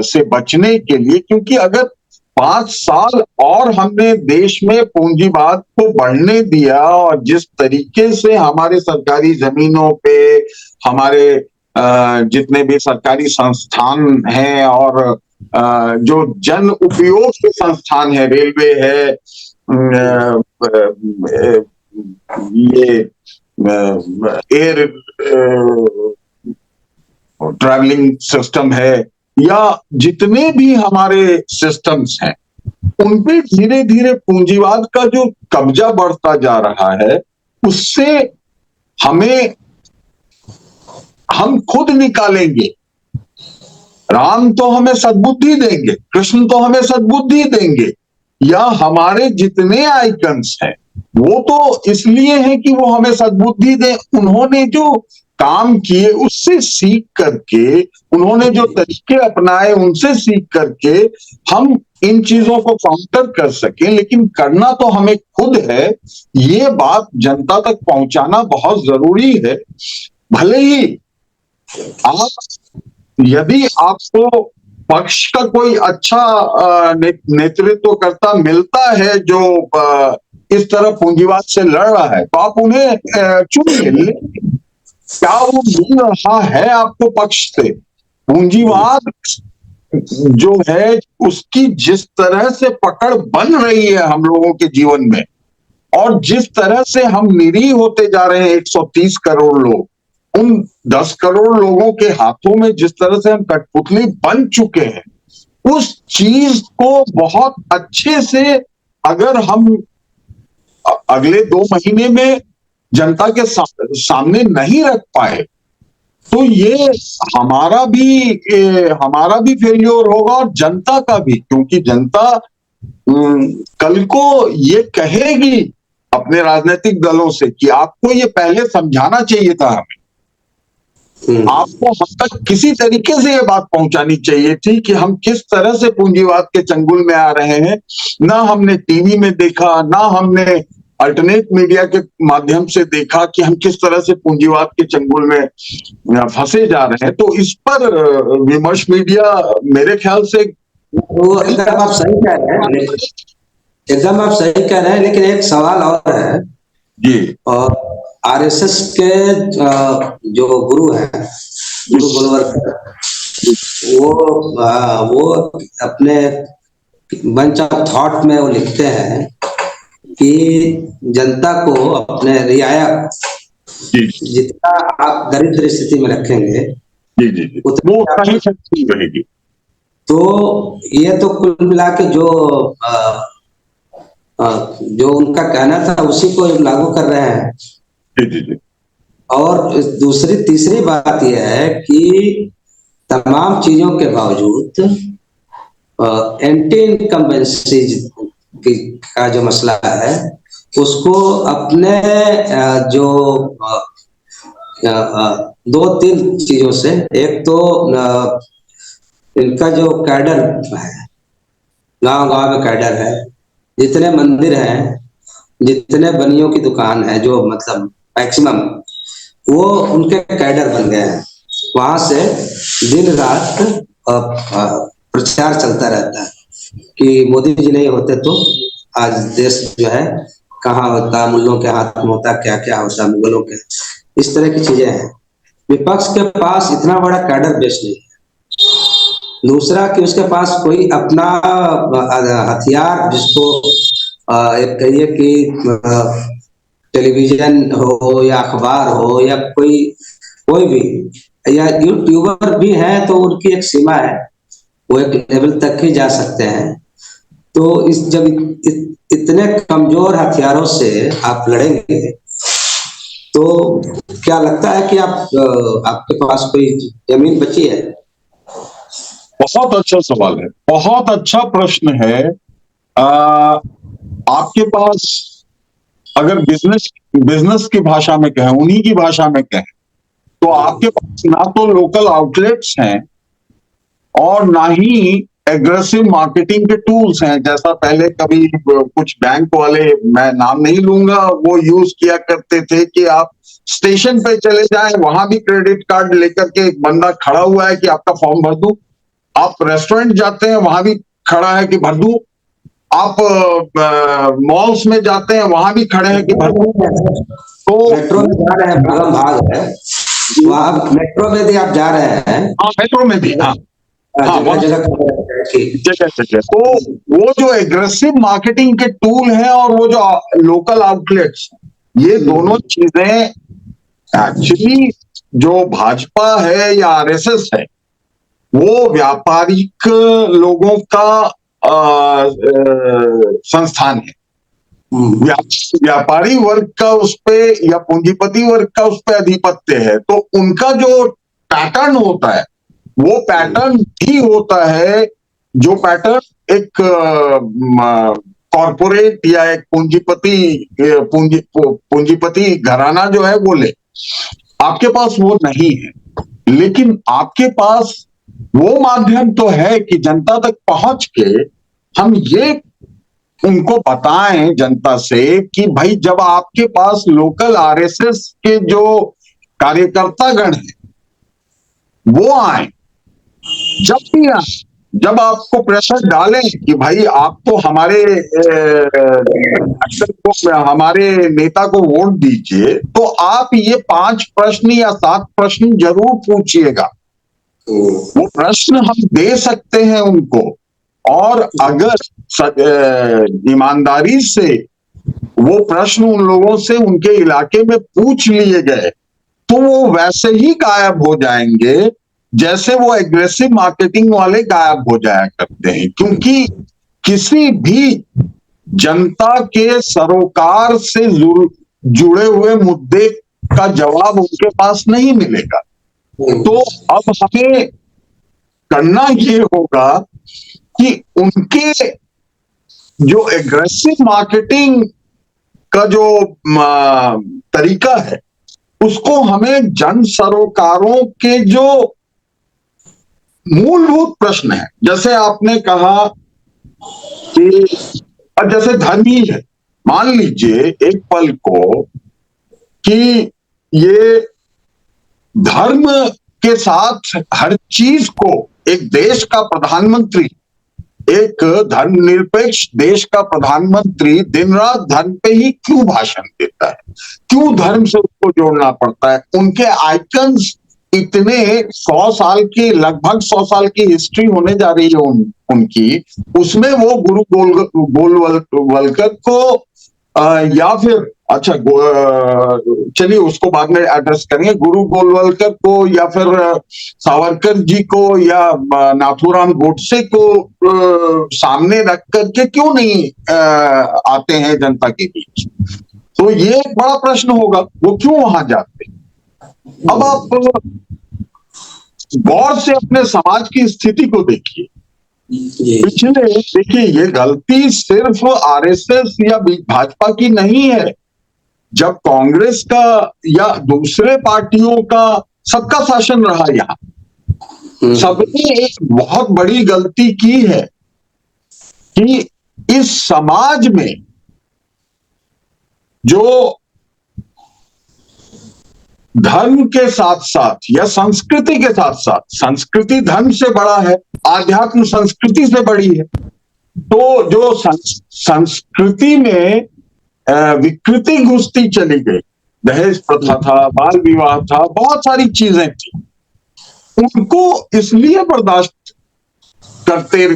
से बचने के लिए, क्योंकि अगर 5 साल और हमने देश में पूंजीवाद को बढ़ने दिया और जिस तरीके से हमारे सरकारी जमीनों पे हमारे जितने भी सरकारी संस्थान हैं और जो जन उपयोग के संस्थान है, रेलवे है, ये एयर ट्रैवलिंग सिस्टम है, या जितने भी हमारे सिस्टम्स हैं, उन पे धीरे धीरे पूंजीवाद का जो कब्जा बढ़ता जा रहा है, उससे हम खुद निकालेंगे। राम तो हमें सद्बुद्धि देंगे, कृष्ण तो हमें सद्बुद्धि देंगे, या हमारे जितने आइकन्स हैं वो तो इसलिए हैं कि वो हमें सद्बुद्धि दें। उन्होंने जो काम किए उससे सीख करके, उन्होंने जो तरीके अपनाए उनसे सीख करके हम इन चीजों को काउंटर कर सकें। लेकिन करना तो हमें खुद है, ये बात जनता तक पहुंचाना बहुत जरूरी है। भले ही यदि आपको पक्ष का कोई अच्छा नेतृत्वकर्ता मिलता है जो इस तरह पूंजीवाद से लड़ रहा है, तो आप उन्हें चुनिए। क्या वो मिल रहा है आपको पक्ष से? पूंजीवाद जो है उसकी जिस तरह से पकड़ बन रही है हम लोगों के जीवन में, और जिस तरह से हम निरीह होते जा रहे हैं 130 करोड़ लोग, उन 10 करोड़ लोगों के हाथों में जिस तरह से हम कठपुतली बन चुके हैं, उस चीज को बहुत अच्छे से अगर हम अगले 2 महीने में जनता के सामने नहीं रख पाए, तो ये हमारा भी फेल्योर होगा और जनता का भी, क्योंकि जनता कल को ये कहेगी अपने राजनीतिक दलों से कि आपको ये पहले समझाना चाहिए था हमें, आपको हम तक किसी तरीके से ये बात पहुंचानी चाहिए थी कि हम किस तरह से पूंजीवाद के चंगुल में आ रहे हैं। ना हमने टीवी में देखा, ना हमने अल्टरनेट मीडिया के माध्यम से देखा कि हम किस तरह से पूंजीवाद के चंगुल में फंसे जा रहे हैं। तो इस पर विमर्श मीडिया मेरे ख्याल से वो एकदम आप सही कह रहे हैं, एकदम आप सही कह रहे हैं, लेकिन एक सवाल और है जी। और आरएसएस के जो गुरु हैं, गुरु गोलवलकर, वो अपने बंच ऑफ थॉट में वो लिखते हैं कि जनता को अपने रियाया जितना आप दरिद्र स्थिति में रखेंगे जी जी उतनी रहेगी। तो ये तो कुल मिला के जो उनका कहना था उसी को लागू कर रहे हैं। जी जी। और तीसरी बात यह है कि तमाम चीजों के बावजूद एंटी इनकम्बेंसी का जो मसला है उसको अपने जो दो तीन चीजों से, एक तो इनका जो कैडर है, गांव गांव में कैडर है, जितने मंदिर हैं, जितने बनियों की दुकान है, जो मतलब मैक्सिमम वो उनके कैडर बन गए हैं। वहां से दिन रात प्रचार चलता रहता है कि मोदी जी नहीं होते तो आज देश जो है कहाँ होता, मुल्लों के हाथ में होता, क्या क्या होता, मुगलों के, इस तरह की चीजें हैं। विपक्ष के पास इतना बड़ा कैडर बेस नहीं है। दूसरा कि उसके पास कोई अपना हथियार, जिसको एक कहिए कि टेलीविजन हो या अखबार हो या कोई भी, या यूट्यूबर भी है तो उनकी एक सीमा है, वो एक लेवल तक ही जा सकते हैं। तो जब इतने कमजोर हथियारों से आप लड़ेंगे तो क्या लगता है कि आपके पास कोई जमीन बची है? बहुत अच्छा सवाल है, बहुत अच्छा प्रश्न है। आपके पास अगर बिजनेस की भाषा में कहें, उन्हीं की भाषा में कहें, तो आपके पास ना तो लोकल आउटलेट्स हैं और ना ही एग्रेसिव मार्केटिंग के टूल्स हैं, जैसा पहले कभी कुछ बैंक वाले, मैं नाम नहीं लूंगा, वो यूज किया करते थे कि आप स्टेशन पे चले जाएं, वहां भी क्रेडिट कार्ड लेकर के एक बंदा खड़ा हुआ है कि आपका फॉर्म भर दूं। आप रेस्टोरेंट जाते हैं, वहां भी खड़ा है कि भर दूं। आप मॉल्स में जाते हैं, वहां भी खड़े हैं कि भर दूं। तो मेट्रो में जा रहे हैं, भाग है, वहां मेट्रो में भी आप जा रहे हैं। हाँ, मेट्रो में भी, हाँ जगह। तो वो जो एग्रेसिव मार्केटिंग के टूल हैं और वो जो लोकल आउटलेट्स, ये दोनों चीजें एक्चुअली जो भाजपा है या आरएसएस है, वो व्यापारिक लोगों का संस्थान है। व्यापारी वर्ग का उस पे या पूंजीपति वर्ग का उस पे अधिपत्य है। तो उनका जो पैटर्न होता है, वो पैटर्न भी होता है जो पैटर्न एक कॉरपोरेट या एक पूंजीपति घराना जो है वो ले। आपके पास वो नहीं है, लेकिन आपके पास वो माध्यम तो है कि जनता तक पहुंच के हम ये उनको बताएं जनता से कि भाई, जब आपके पास लोकल आरएसएस के जो कार्यकर्तागण हैं वो आए, जब भी आए, जब आपको प्रेशर डालें कि भाई आप तो हमारे नेता को वोट दीजिए, तो आप ये 5 प्रश्न या 7 प्रश्न जरूर पूछिएगा। वो प्रश्न हम दे सकते हैं उनको, और अगर ईमानदारी से वो प्रश्न उन लोगों से उनके इलाके में पूछ लिए गए तो वो वैसे ही गायब हो जाएंगे जैसे वो एग्रेसिव मार्केटिंग वाले गायब हो जाया करते हैं। क्योंकि किसी भी जनता के सरोकार से जुड़े हुए मुद्दे का जवाब उनके पास नहीं मिलेगा। तो अब हमें करना ये होगा कि उनके जो एग्रेसिव मार्केटिंग का जो तरीका है उसको हमें जन सरोकारों के जो मूलभूत प्रश्न है, जैसे आपने कहा कि जैसे धर्म ही है, मान लीजिए एक पल को कि ये धर्म के साथ हर चीज को एक देश का प्रधानमंत्री, एक धर्मनिरपेक्ष देश का प्रधानमंत्री दिन रात धर्म पे ही क्यों भाषण देता है, क्यों धर्म से उसको जोड़ना पड़ता है? उनके आइकन्स इतने 100 साल की, लगभग 100 साल की हिस्ट्री होने जा रही है उनकी, उसमें वो गुरु गोलवलकर को या फिर अच्छा चलिए उसको बाद में एड्रेस करेंगे, गुरु गोलवलकर को या फिर सावरकर जी को या नाथूराम गोडसे को सामने रख करके क्यों नहीं आते हैं जनता के बीच? तो ये एक बड़ा प्रश्न होगा, वो क्यों वहां जाते? अब आप गौर से अपने समाज की स्थिति को देखिए, पिछले देखिए ये गलती सिर्फ आरएसएस या भाजपा की नहीं है, जब कांग्रेस का या दूसरे पार्टियों का सबका शासन रहा यहाँ, सबने एक बहुत बड़ी गलती की है कि इस समाज में जो धर्म के साथ साथ या संस्कृति के साथ साथ, संस्कृति धर्म से बड़ा है, आध्यात्म संस्कृति से बड़ी है, तो जो संस्कृति में विकृति घुसती चली गई, दहेज प्रथा था, बाल विवाह था, बहुत सारी चीजें थी, उनको इसलिए बर्दाश्त करते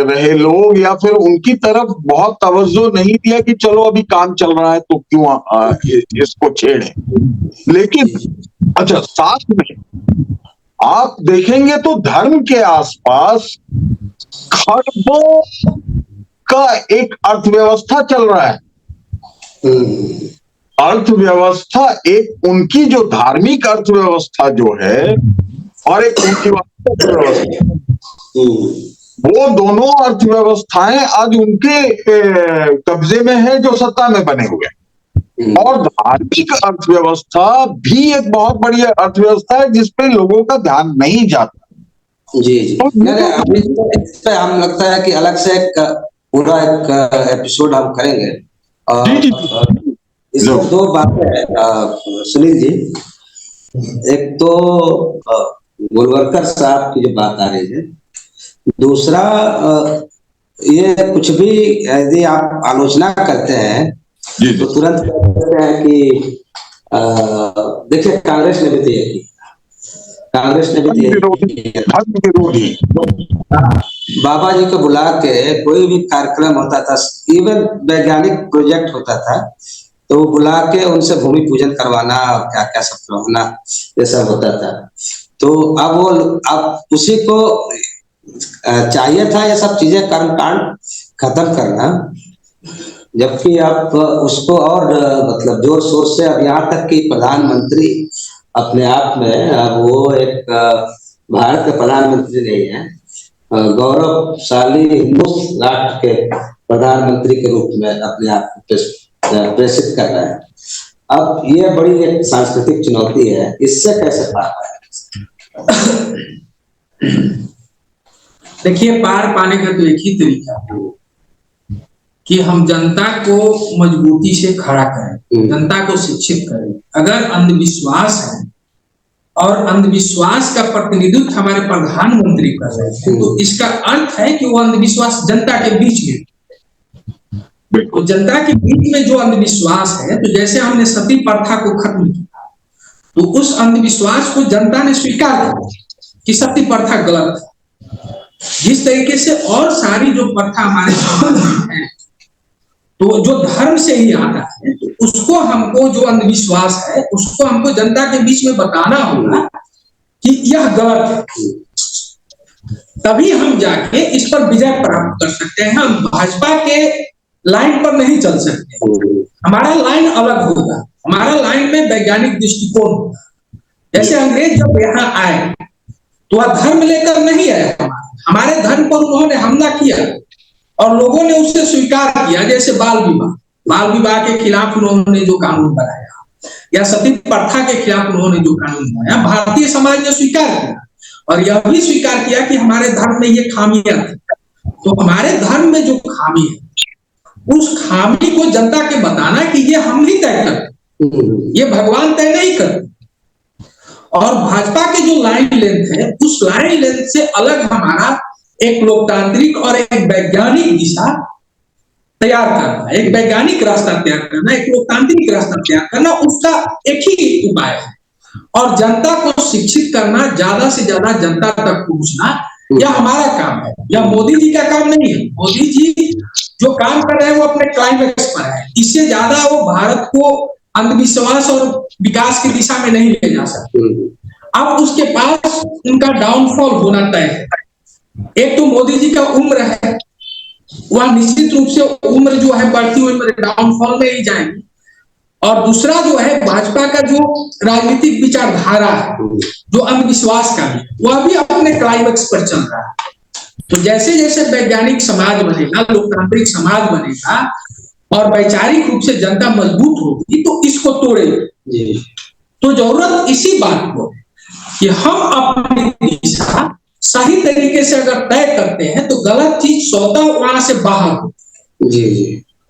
रहे लोग या फिर उनकी तरफ बहुत तवज्जो नहीं दिया कि चलो अभी काम चल रहा है तो क्यों इसको छेड़े। लेकिन अच्छा, साथ में आप देखेंगे तो धर्म के आसपास खरबों का एक अर्थव्यवस्था चल रहा है। अर्थव्यवस्था, एक उनकी जो धार्मिक अर्थव्यवस्था जो है और एक उनकी वास्तविक अर्थव्यवस्था, वो दोनों अर्थव्यवस्थाएं आज उनके कब्जे में है जो सत्ता में बने हुए हैं। और धार्मिक अर्थव्यवस्था भी एक बहुत बड़ी अर्थव्यवस्था है जिसपे लोगों का ध्यान नहीं जाता। जी जी, अभी इस पे हम लगता है कि अलग से एक पूरा एक एपिसोड हम करेंगे। इसमें दो बातें हैं सुनील जी, एक तो गोलवलकर साहब की जो बात आ रही है, दूसरा ये कुछ भी यदि आप आलोचना करते हैं तो तुरंत कहते हैं कि देखिए कांग्रेस ने भी तो ये किया, कांग्रेस ने भी बाबा जी को बुला के कोई भी कार्यक्रम होता था, इवन वैज्ञानिक प्रोजेक्ट होता था तो वो बुला के उनसे भूमि पूजन करवाना और क्या क्या सब करवाना, ये सब होता था। तो अब उसी को चाहिए था ये सब चीजें कर्मकांड खत्म करना, जबकि आप उसको और मतलब जोर शोर से, अब यहाँ तक कि प्रधानमंत्री अपने आप में अब वो एक भारत के प्रधानमंत्री नहीं है, गौरवशाली हिंदू राष्ट्र के प्रधानमंत्री के रूप में अपने आप को प्रेषित कर रहा है। अब ये बड़ी एक सांस्कृतिक चुनौती है, इससे कैसे पार पाए? देखिए, पार पाने का तो एक ही तरीका है कि हम जनता को मजबूती से खड़ा करें, जनता को शिक्षित करें। अगर अंधविश्वास है और अंधविश्वास का प्रतिनिधित्व हमारे प्रधानमंत्री कर रहे हैं तो इसका अर्थ है कि वो अंधविश्वास जनता के बीच में, तो जनता के बीच में जो अंधविश्वास है, तो जैसे हमने सती प्रथा को खत्म किया तो उस अंधविश्वास को जनता ने स्वीकार किया कि सती प्रथा गलत है। जिस तरीके से और सारी जो प्रथा हमारे समाज में है तो जो धर्म से ही आता है, तो उसको हमको, जो अंधविश्वास है उसको हमको जनता के बीच में बताना होगा कि यह गलत है, तभी हम जाके इस पर विजय प्राप्त कर सकते हैं। हम भाजपा के लाइन पर नहीं चल सकते, हमारा लाइन अलग होगा, हमारा लाइन में वैज्ञानिक दृष्टिकोण होगा, जैसे अंग्रेज जब यहाँ आए तो वह धर्म लेकर नहीं आए, हमारे धर्म पर उन्होंने हमला किया और लोगों ने उसे स्वीकार किया। जैसे बाल विवाह के खिलाफ उन्होंने जो कानून बनाया या सती प्रथा के खिलाफ उन्होंने जो कानून बनाया, भारतीय समाज ने स्वीकार किया और यह भी स्वीकार किया कि हमारे धर्म में ये खामियां थी। तो हमारे धर्म में जो खामी है उस खामी को जनता के बताना कि ये हम ही तय करते, ये भगवान तय नहीं करते। और भाजपा के जो लाइन लेंथ है उस लाइन लेंथ से अलग हमारा एक लोकतांत्रिक और एक वैज्ञानिक दिशा तैयार करना, एक वैज्ञानिक रास्ता तैयार करना, एक लोकतांत्रिक रास्ता तैयार करना, उसका एक ही उपाय है। और जनता को शिक्षित करना, ज्यादा से ज्यादा जनता तक पहुंचना, यह हमारा काम है, यह मोदी जी का काम नहीं है। मोदी जी जो काम कर रहे हैं वो अपने क्लाइमेक्स पर है, इससे ज्यादा वो भारत को अंधविश्वास और विकास की दिशा में नहीं ले जा सकते। अब उसके पास उनका डाउनफॉल होना तय है। एक तो मोदी जी का उम्र है, वह निश्चित रूप से उम्र जो है बढ़ती हुई डाउनफॉल में ही जाएंगी। और दूसरा जो है भाजपा का जो राजनीतिक विचारधारा है, जो अंधविश्वास का भी, वह भी अपने क्लाइमेक्स पर चल रहा है। तो जैसे जैसे वैज्ञानिक समाज बनेगा, लोकतांत्रिक समाज बनेगा और वैचारिक रूप से जनता मजबूत होगी तो इसको तोड़ेगी। तो जरूरत इसी बात को कि हम अपनी दिशा सही तरीके से अगर तय करते हैं तो गलत चीज स्वतः वहां से बाहर हो।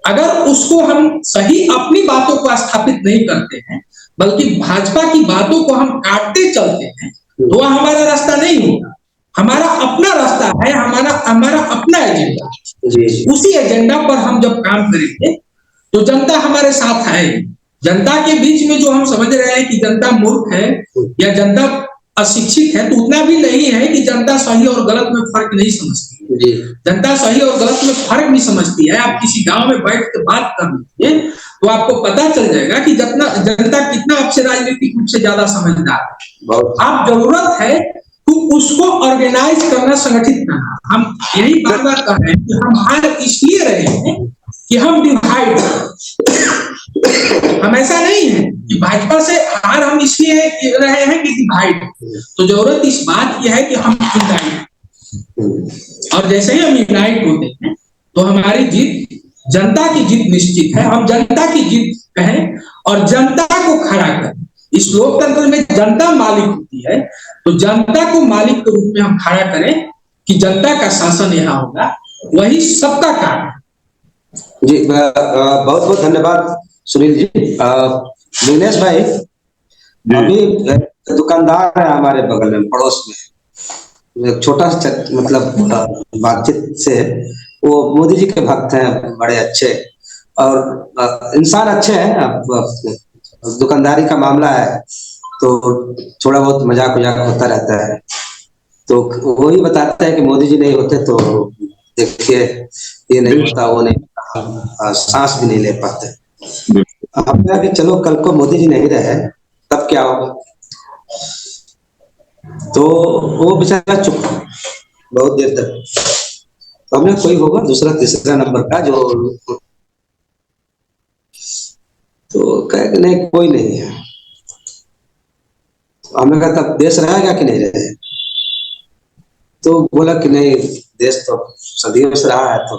अगर उसको हम सही अपनी बातों को स्थापित नहीं करते हैं बल्कि भाजपा की बातों को हम काटते चलते हैं तो वह हमारा रास्ता नहीं होगा। हमारा अपना रास्ता है, हमारा अपना एजेंडा, उसी एजेंडा पर हम जब काम करेंगे तो जनता हमारे साथ आएगी। जनता के बीच में जो हम समझ रहे हैं कि जनता मूर्ख है या जनता अशिक्षित है, तो उतना भी नहीं है कि जनता सही और गलत में फर्क नहीं समझती। जनता सही और गलत में फर्क नहीं समझती है। आप किसी गांव में बैठ के बात कर लीजिए तो आपको पता चल जाएगा कि जनता कितना आपसे राजनीतिक रूप से ज्यादा समझदार है। आप जरूरत है तो उसको ऑर्गेनाइज करना, संगठित करना। हम यही बार कर रहे हैं कि हम हार इसलिए रहे हैं कि हम डिवाइड, हम ऐसा नहीं है कि भाजपा से हार हम इसलिए रहे हैं कि डिवाइड। तो जरूरत इस बात की है कि हम यूनाइट, और जैसे ही हम यूनाइट होते हैं तो हमारी जीत, जनता की जीत निश्चित है। हम जनता की जीत कहें और जनता को खड़ा करें। इस लोकतंत्र में जनता मालिक होती है, तो जनता को मालिक के रूप में हम खड़ा करें कि जनता का शासन यहाँ होगा, वही सबका काम है। जी बहुत बहुत धन्यवाद सुनील जी। दिनेश भाई, अभी दुकानदार है हमारे बगल में, पड़ोस में, एक छोटा सा मतलब बातचीत से, वो मोदी जी के भक्त हैं, बड़े अच्छे और इंसान अच्छे हैं। दुकानदारी का मामला है तो थोड़ा बहुत मजाक होता रहता है। तो वही बताते हैं कि मोदी जी नहीं होते तो देखिए ये नहीं होता, वो नहीं होता, सांस भी नहीं ले पाते। हमने कहा कि चलो कल को मोदी जी नहीं रहे तब क्या होगा। तो वो बेचारा चुप बहुत देर तक। तो हमने कोई होगा दूसरा तीसरा नंबर का जो, तो कहे कि नहीं कोई नहीं है। हमने कहा तब देश रहेगा कि नहीं रहेगा। तो बोला कि नहीं, देश तो सदियों से रहा है तो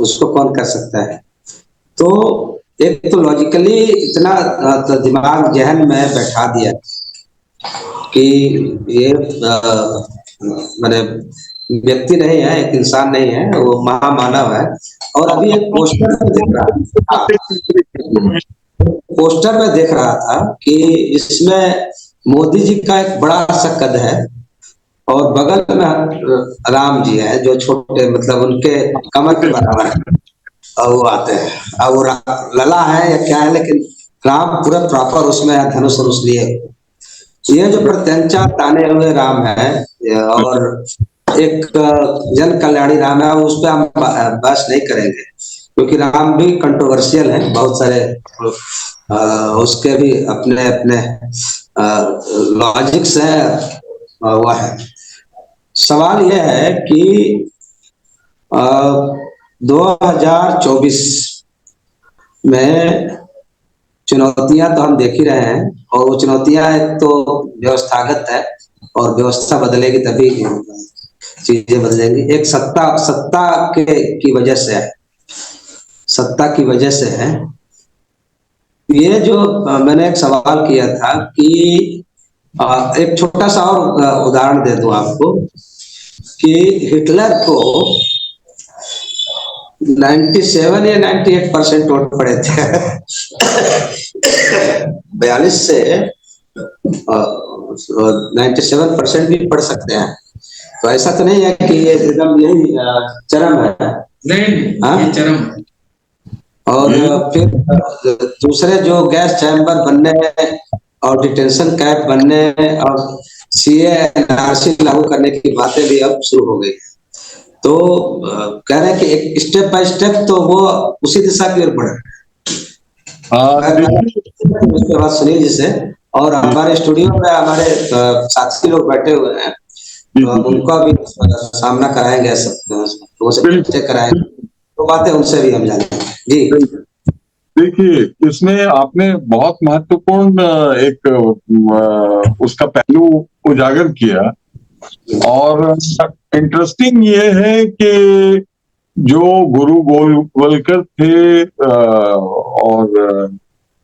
उसको कौन कर सकता है। तो एक तो लॉजिकली इतना तो दिमाग जहन में बैठा दिया कि ये मैंने व्यक्ति नहीं है, एक इंसान नहीं है, वो महामानव है। और अभी एक पोस्टर में देख रहा था कि इसमें मोदी जी का एक बड़ा सा कद है और बगल में राम जी है जो छोटे, मतलब उनके कमर के बराबर है, और वो आते हैं। अब वो लला है या क्या है, लेकिन राम पूरा प्रॉपर उसमें है, धनुष धनुष लिए। ये जो प्रत्यंचा ताने हुए राम है और एक जन कल्याणी राम है, उस पर हम बहस नहीं करेंगे क्योंकि राम भी कंट्रोवर्शियल है, बहुत सारे उसके भी अपने अपने लॉजिक्स है। वह है, सवाल यह है कि 2024 में चुनौतियां तो हम देख ही रहे हैं, और वो चुनौतियां एक तो व्यवस्थागत है, और व्यवस्था बदलेगी तभी चीजें बदलेंगी। एक सत्ता सत्ता के की वजह से है, सत्ता की वजह से है। ये जो मैंने एक सवाल किया था कि एक छोटा सा और उदाहरण दे दूं आपको कि हिटलर को 97 या 98% वोट पड़े थे 42 से 97% भी पढ़ सकते हैं। तो ऐसा तो नहीं है कि ये एकदम यही चरम है। नहीं, हाँ? ये चरम है। और फिर दूसरे जो गैस चैम्बर बनने और डिटेंशन कैंप बनने और सीए एनआरसी लागू करने की बातें भी अब शुरू हो गई। तो कह रहे हैं कि एक स्टेप बाय स्टेप तो वो उसी दिशा की ओर बढ़े। उसके बाद सुनील जी से, और हमारे स्टूडियो में हमारे साथी लोग बैठे हुए हैं, उनका भी सामना कराएंगे, सब कराएंगे, तो बातें उनसे भी हम जानेंगे। जी देखिए, इसमें आपने बहुत महत्वपूर्ण एक उसका पहलू उजागर किया, और इंटरेस्टिंग ये है कि जो गुरु गोलवलकर थे और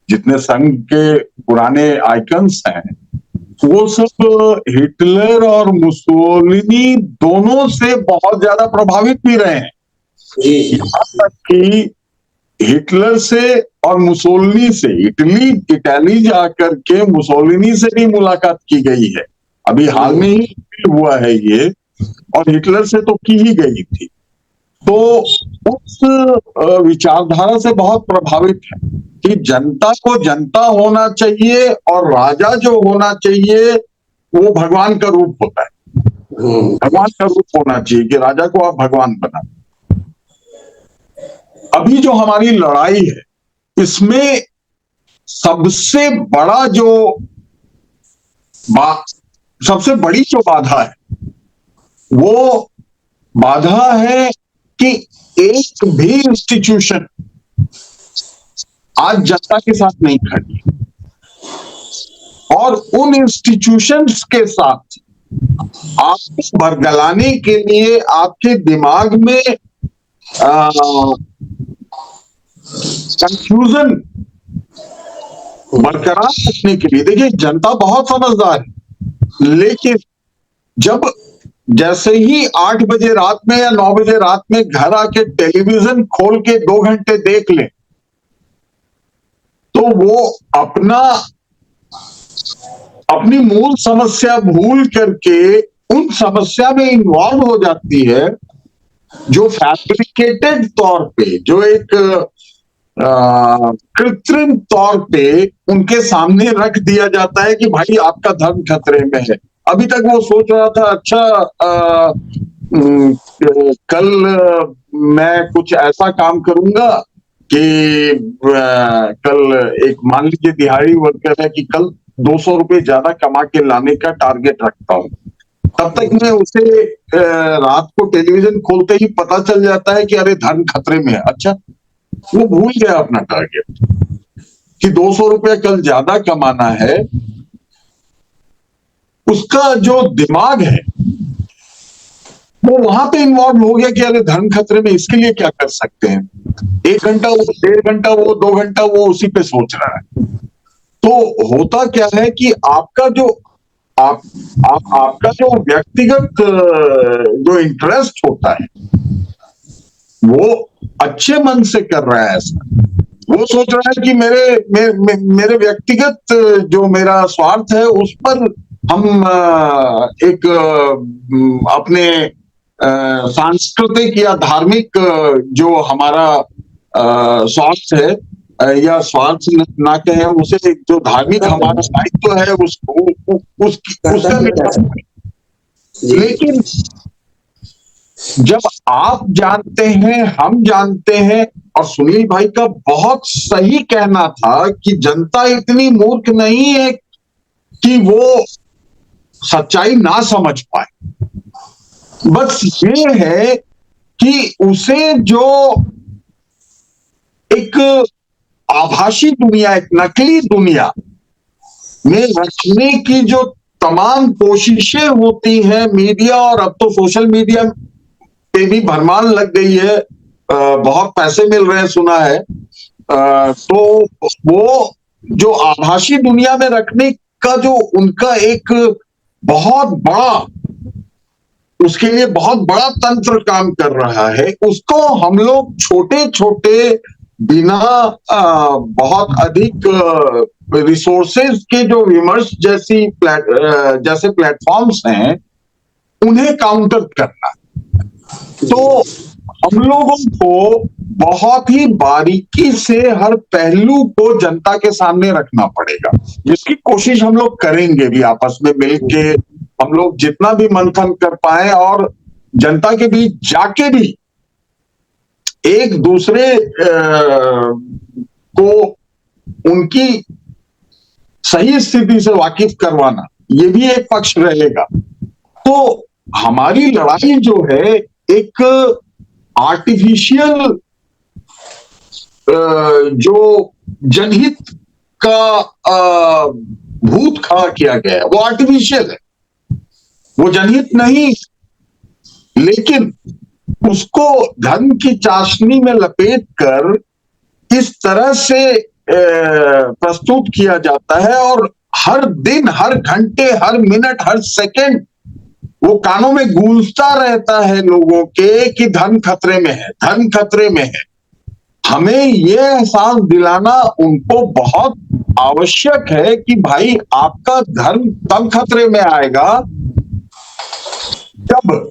जितने संघ के पुराने आइकन्स हैं, वो सब हिटलर और मुसोलिनी दोनों से बहुत ज्यादा प्रभावित भी रहे हैं। यहाँ तक कि हिटलर से और मुसोलिनी से इटली जाकर के मुसोलिनी से भी मुलाकात की गई है। अभी हाल में ही हुआ है ये, और हिटलर से तो की ही गई थी। तो उस विचारधारा से बहुत प्रभावित है कि जनता को जनता होना चाहिए, और राजा जो होना चाहिए वो भगवान का रूप होता है। भगवान का रूप होना चाहिए कि राजा को आप भगवान बना। अभी जो हमारी लड़ाई है, इसमें सबसे बड़ा सबसे बड़ी जो बाधा है, वो बाधा है कि एक भी इंस्टीट्यूशन आज जनता के साथ नहीं खड़ी, और उन इंस्टीट्यूशंस के साथ आपको बरगलाने के लिए आपके दिमाग में कंफ्यूजन बरकरार रखने के लिए, देखिए जनता बहुत समझदार है, लेकिन जब जैसे ही 8 बजे रात में या 9 बजे रात में घर आके टेलीविजन खोल के 2 घंटे देख ले, तो वो अपनी मूल समस्या भूल करके उन समस्या में इन्वॉल्व हो जाती है, जो फैब्रिकेटेड तौर पे, जो एक कृत्रिम तौर पे उनके सामने रख दिया जाता है कि भाई आपका धर्म खतरे में है। अभी तक वो सोच रहा था, अच्छा कल मैं कुछ ऐसा काम करूंगा कि कल एक मान लीजिए दिहाड़ी वर्कर है कि कल 200 रुपए ज्यादा कमा के लाने का टारगेट रखता हूं। तब तक मैं उसे रात को टेलीविजन खोलते ही पता चल जाता है कि अरे धर्म खतरे में है। अच्छा, वो भूल गया अपना टारगेट कि 200 रुपया कल ज्यादा कमाना है। उसका जो दिमाग है वो वहां पे इन्वॉल्व हो गया कि अरे धर्म खतरे में, इसके लिए क्या कर सकते हैं। 1 घंटा वो, 1.5 घंटा वो, 2 घंटा वो उसी पे सोच रहा है। तो होता क्या है कि आपका जो आपका जो व्यक्तिगत जो इंटरेस्ट होता है, वो अच्छे मन से कर रहा है ऐसा। वो सोच रहा है कि मेरे व्यक्तिगत जो मेरा स्वार्थ है उस पर हम एक अपने सांस्कृतिक या धार्मिक जो हमारा स्वार्थ है, या स्वार्थ ना कहें उसे, जो धार्मिक हमारा दायित्व है उसका निर्वाह। लेकिन जब आप जानते हैं, हम जानते हैं, और सुनील भाई का बहुत सही कहना था कि जनता इतनी मूर्ख नहीं है कि वो सच्चाई ना समझ पाए। बस ये है कि उसे जो एक आभासी दुनिया, एक नकली दुनिया में रखने की जो तमाम कोशिशें होती हैं मीडिया, और अब तो सोशल मीडिया पे भी भरमार लग गई है, बहुत पैसे मिल रहे हैं सुना है, तो वो जो आभासी दुनिया में रखने का जो उनका एक बहुत बड़ा, उसके लिए बहुत बड़ा तंत्र काम कर रहा है, उसको हम लोग छोटे छोटे बिना बहुत अधिक रिसोर्सेज के जो विमर्श जैसे प्लेटफॉर्म्स हैं उन्हें काउंटर करना। तो हम लोगों को बहुत ही बारीकी से हर पहलू को जनता के सामने रखना पड़ेगा, जिसकी कोशिश हम लोग करेंगे भी आपस में मिलके, हम लोग जितना भी मंथन कर पाए और जनता के बीच जाके भी एक दूसरे को उनकी सही स्थिति से वाकिफ करवाना, ये भी एक पक्ष रहेगा। तो हमारी लड़ाई जो है एक आर्टिफिशियल जो जनहित का भूत खड़ा किया गया है, वो आर्टिफिशियल है, वो जनहित नहीं, लेकिन उसको धर्म की चाशनी में लपेट कर इस तरह से प्रस्तुत किया जाता है, और हर दिन, हर घंटे, हर मिनट, हर सेकंड वो कानों में गूंजता रहता है लोगों के कि धर्म खतरे में है, धर्म खतरे में है। हमें ये एहसास दिलाना उनको बहुत आवश्यक है कि भाई आपका धर्म तब खतरे में आएगा जब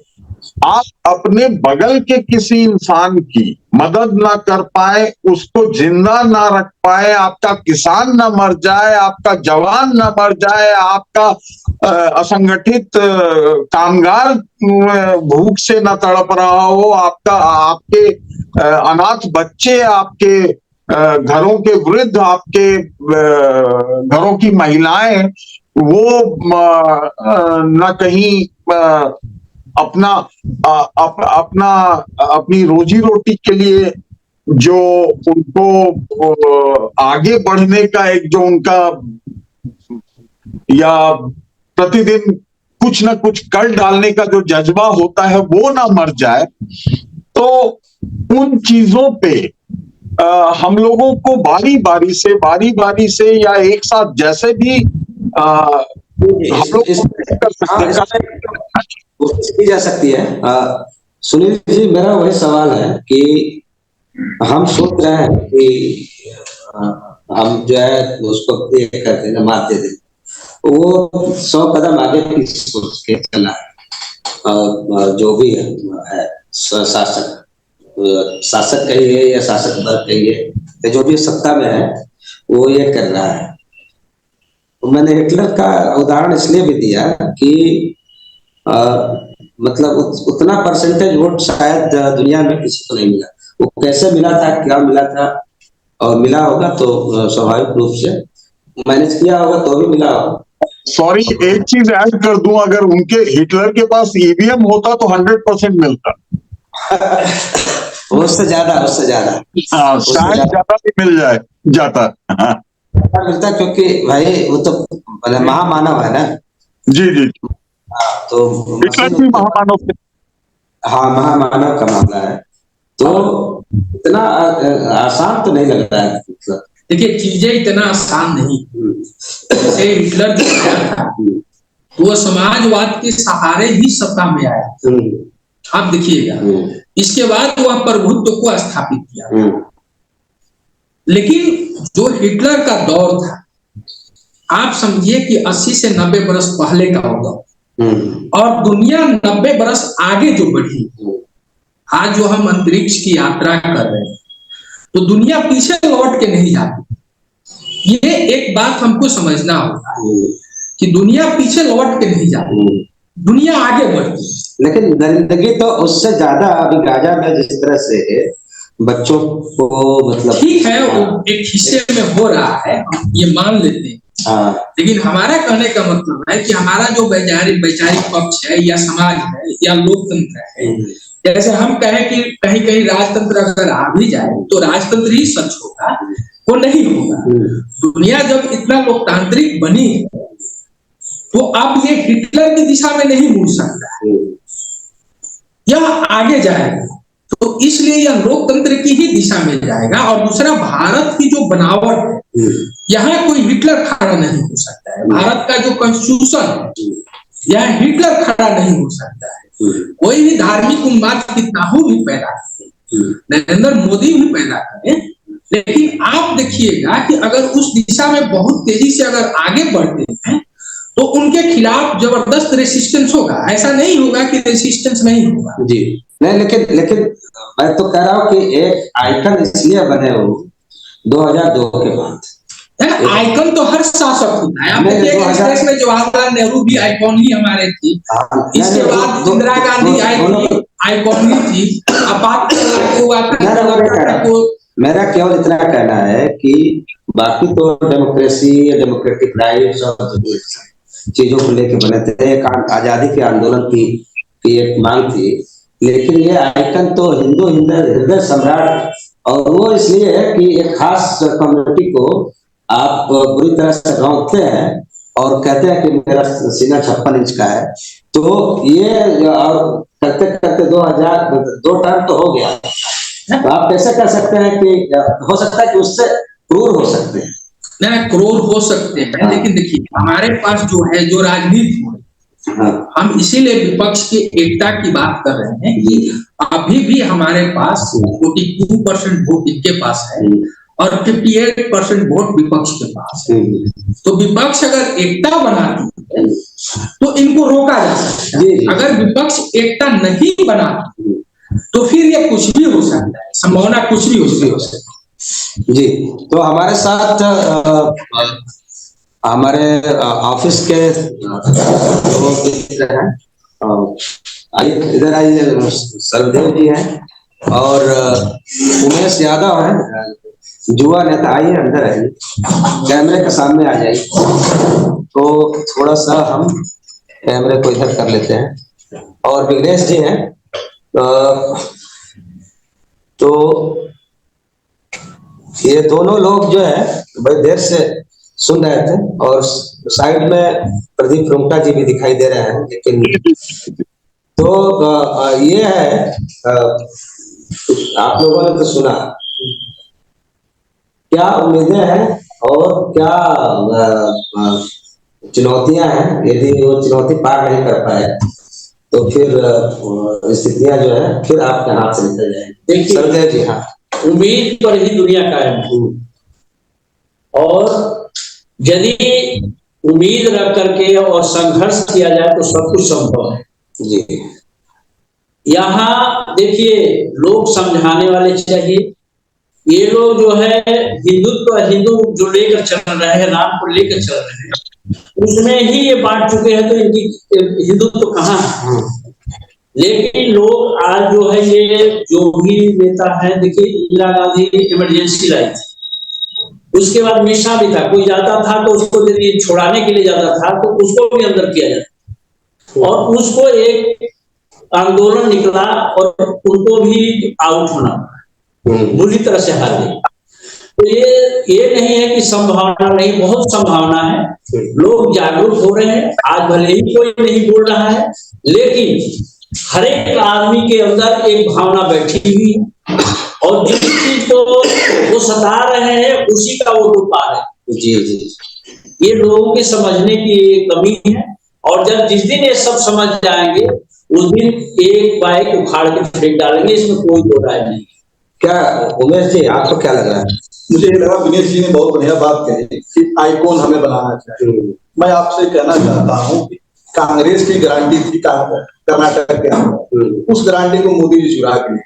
आप अपने बगल के किसी इंसान की मदद ना कर पाए, उसको जिंदा ना रख पाए, आपका किसान ना मर जाए, आपका जवान ना मर जाए, आपका असंगठित कामगार भूख से ना तड़प रहा हो, आपके अनाथ बच्चे, आपके घरों के वृद्ध, आपके घरों की महिलाएं वो न कहीं अपनी रोजी रोटी के लिए जो उनको आगे बढ़ने का एक जो उनका या प्रतिदिन कुछ ना कुछ कर डालने का जो जज्बा होता है वो ना मर जाए। तो उन चीजों पे हम लोगों को बारी बारी से या एक साथ जैसे भी हम लोग कोशिश की जा सकती है। सुनील जी, मेरा वही सवाल है कि हम सोच रहे हैं कि हम जो है उसको ये करते हैं, मारते थे, वो 100 कदम आगे पीछे सोच के चला है। और जो भी है शासक कहिए या शासक वर्ग कहिए, जो भी सत्ता में है वो ये कर रहा है। तो मैंने हिटलर का उदाहरण इसलिए भी दिया कि मतलब उतना परसेंटेज वोट शायद दुनिया में किसी को नहीं मिला। वो कैसे मिला था, क्या मिला था, और मिला होगा तो स्वाभाविक रूप से मैनेज किया होगा तो भी मिला होगा। सॉरी, एक चीज ऐड कर दूं, अगर उनके हिटलर के पास ईवीएम होता तो 100% मिलता। उससे ज्यादा शायद ज्यादा भी मिल जाता मिलता, क्योंकि भाई वो तो महामानव है ना। जी। तो हिटलर भी महामानव थे। हाँ, महामानव का मामला है, तो इतना आसान तो नहीं लग रहा है। देखिए, चीजें इतना आसान नहीं। जैसे हिटलर जो आया था वो समाजवाद के सहारे ही सत्ता में आया। आप देखिएगा, इसके बाद वह प्रभुत्व को स्थापित किया। लेकिन जो हिटलर का दौर था, आप समझिए कि 80 से 90 बरस पहले का होगा, और दुनिया 90 बरस आगे जो बढ़ी। आज जो हम अंतरिक्ष की यात्रा कर रहे हैं, तो दुनिया पीछे लौट के नहीं जाती। ये एक बात हमको समझना होगा कि दुनिया पीछे लौट के नहीं जाती, दुनिया आगे बढ़ती। लेकिन गंदगी तो उससे ज्यादा अभी गाजा में जिस तरह से बच्चों को, मतलब ठीक है, वो एक हिस्से में हो रहा है, हम ये मान लेते हैं। लेकिन हमारा कहने का मतलब है कि हमारा जो वैचारिक पक्ष है या समाज है या लोकतंत्र है, जैसे हम कहें कि कहीं कहीं राजतंत्र अगर आ भी जाए तो राजतंत्र ही सच होगा, वो नहीं होगा। दुनिया जब इतना लोकतांत्रिक बनी है तो अब ये हिटलर की दिशा में नहीं मुड़ सकता है, यह आगे जाएगा। तो इसलिए यह लोकतंत्र की ही दिशा में जाएगा। और दूसरा, भारत की जो बनावट है, यहाँ कोई हिटलर खड़ा नहीं हो सकता है। भारत का जो कॉन्स्टिट्यूशन है, यहाँ हिटलर खड़ा नहीं हो सकता है। कोई भी धार्मिक उन्माद कितना हो भी पैदा करे, नरेंद्र मोदी भी पैदा करे, लेकिन आप देखिएगा कि अगर उस दिशा में बहुत तेजी से अगर आगे बढ़ते हैं तो उनके खिलाफ जबरदस्त रेसिस्टेंस होगा। ऐसा नहीं होगा कि रेसिस्टेंस नहीं होगा। जी नहीं, लेकिन मैं तो कह रहा हूँ कि एक आइकन इसलिए बने हो 2002 के बाद। आइकन तो हर शासक होता है। आप देखिए एक्सप्रेस में जवाहरलाल नेहरू भी आइकॉन ही हमारे थी, इसके बाद इंदिरा गांधी आई थी, आइकॉन ही थी। मेरा केवल इतना कहना है कि बाकी तो डेमोक्रेसी, डेमोक्रेटिक राइट्स और चीजों को लेके बने थे, एक आजादी के आंदोलन की एक मांग थी, लेकिन ये आइकन तो हिंदू हृदय सम्राट, और वो इसलिए है कि एक खास कम्युनिटी को आप बुरी तरह से रौंदते हैं और कहते हैं कि मेरा सीना 56 इंच का है। तो ये और करते करते 2 टर्म तो हो गया, तो आप कैसे कर सकते हैं कि हो सकता है कि उससे क्रूर हो सकते हैं? नहीं, क्रूर हो सकते हैं, लेकिन देखिए हमारे पास जो है, जो राजनीति हो, हम इसीलिए विपक्ष की एकता की बात कर रहे हैं कि अभी भी हमारे पास 42% वोट इनके पास है और 58% वोट विपक्ष के पास है। तो विपक्ष अगर एकता बनाती है तो इनको रोका जा सकता है। अगर विपक्ष एकता नहीं बनाती तो फिर ये कुछ भी हो सकता है, संभावना कुछ भी हो सकती है। जी, तो हमारे साथ हमारे ऑफिस के लोग हैं, आइए इधर आइए, सरदेव जी हैं और उमेश यादव हैं, युवा नेता। आइए अंदर आइए, कैमरे के सामने आ जाइए। तो थोड़ा सा हम कैमरे को इधर कर लेते हैं। और विघ्नेश जी हैं, तो ये दोनों लोग जो है बड़ी देर से सुन रहे थे, और साइड में प्रदीप रुंगटा जी भी दिखाई दे रहे हैं। लेकिन तो ये है, आप लोगों ने तो सुना, क्या उम्मीदें हैं और क्या चुनौतियां हैं? यदि वो चुनौती पार नहीं कर पाए तो फिर स्थितियां जो है फिर आपके हाथ से निकल जाएंगी। सरदेव जी, हाँ। उम्मीद पर ही दुनिया कायम है, और यदि उम्मीद रख करके और संघर्ष किया जाए तो सब कुछ संभव है। जी, यहाँ देखिए, लोग समझाने वाले चाहिए। ये लोग जो है हिंदू जो लेकर चल रहे हैं, राम को लेकर चल रहे हैं, उसमें ही ये बांट चुके हैं, तो इनकी हिंदुत्व तो कहाँ है? लेकिन लोग आज जो है, ये जो भी नेता है, देखिए इंदिरा गांधी इमरजेंसी लाई थी, उसके बाद मिशा भी था, कोई जाता था तो उसको यदि छुड़ाने के लिए जाता था तो उसको भी अंदर किया जाता, और उसको एक आंदोलन निकला और उनको भी आउट होना पड़ा, बुरी तरह से हार गई। तो ये नहीं है कि संभावना नहीं, बहुत संभावना है। लोग जागरूक हो रहे हैं। आज भले ही कोई नहीं बोल रहा है, लेकिन हर एक आदमी के अंदर एक भावना बैठी हुई है, और जिस चीज को वो सता रहे हैं उसी का वो रूप आ रहे हैं। जी जी, ये लोगों के समझने की कमी है, और जब जिस दिन ये सब समझ जाएंगे उस दिन एक बाइक उखाड़ के फेंक डालेंगे, इसमें कोई दो राय नहीं। क्या उमेश जी, आपको क्या लग रहा है? मुझे ये लगा विनेश जी ने बहुत बढ़िया बात कही कि आइकॉन हमें बनाना चाहिए। मैं आपसे कहना चाहता हूँ कि कांग्रेस की गारंटी थी कर्नाटक के अंदर, उस गारंटी को मोदी जी चुरा के,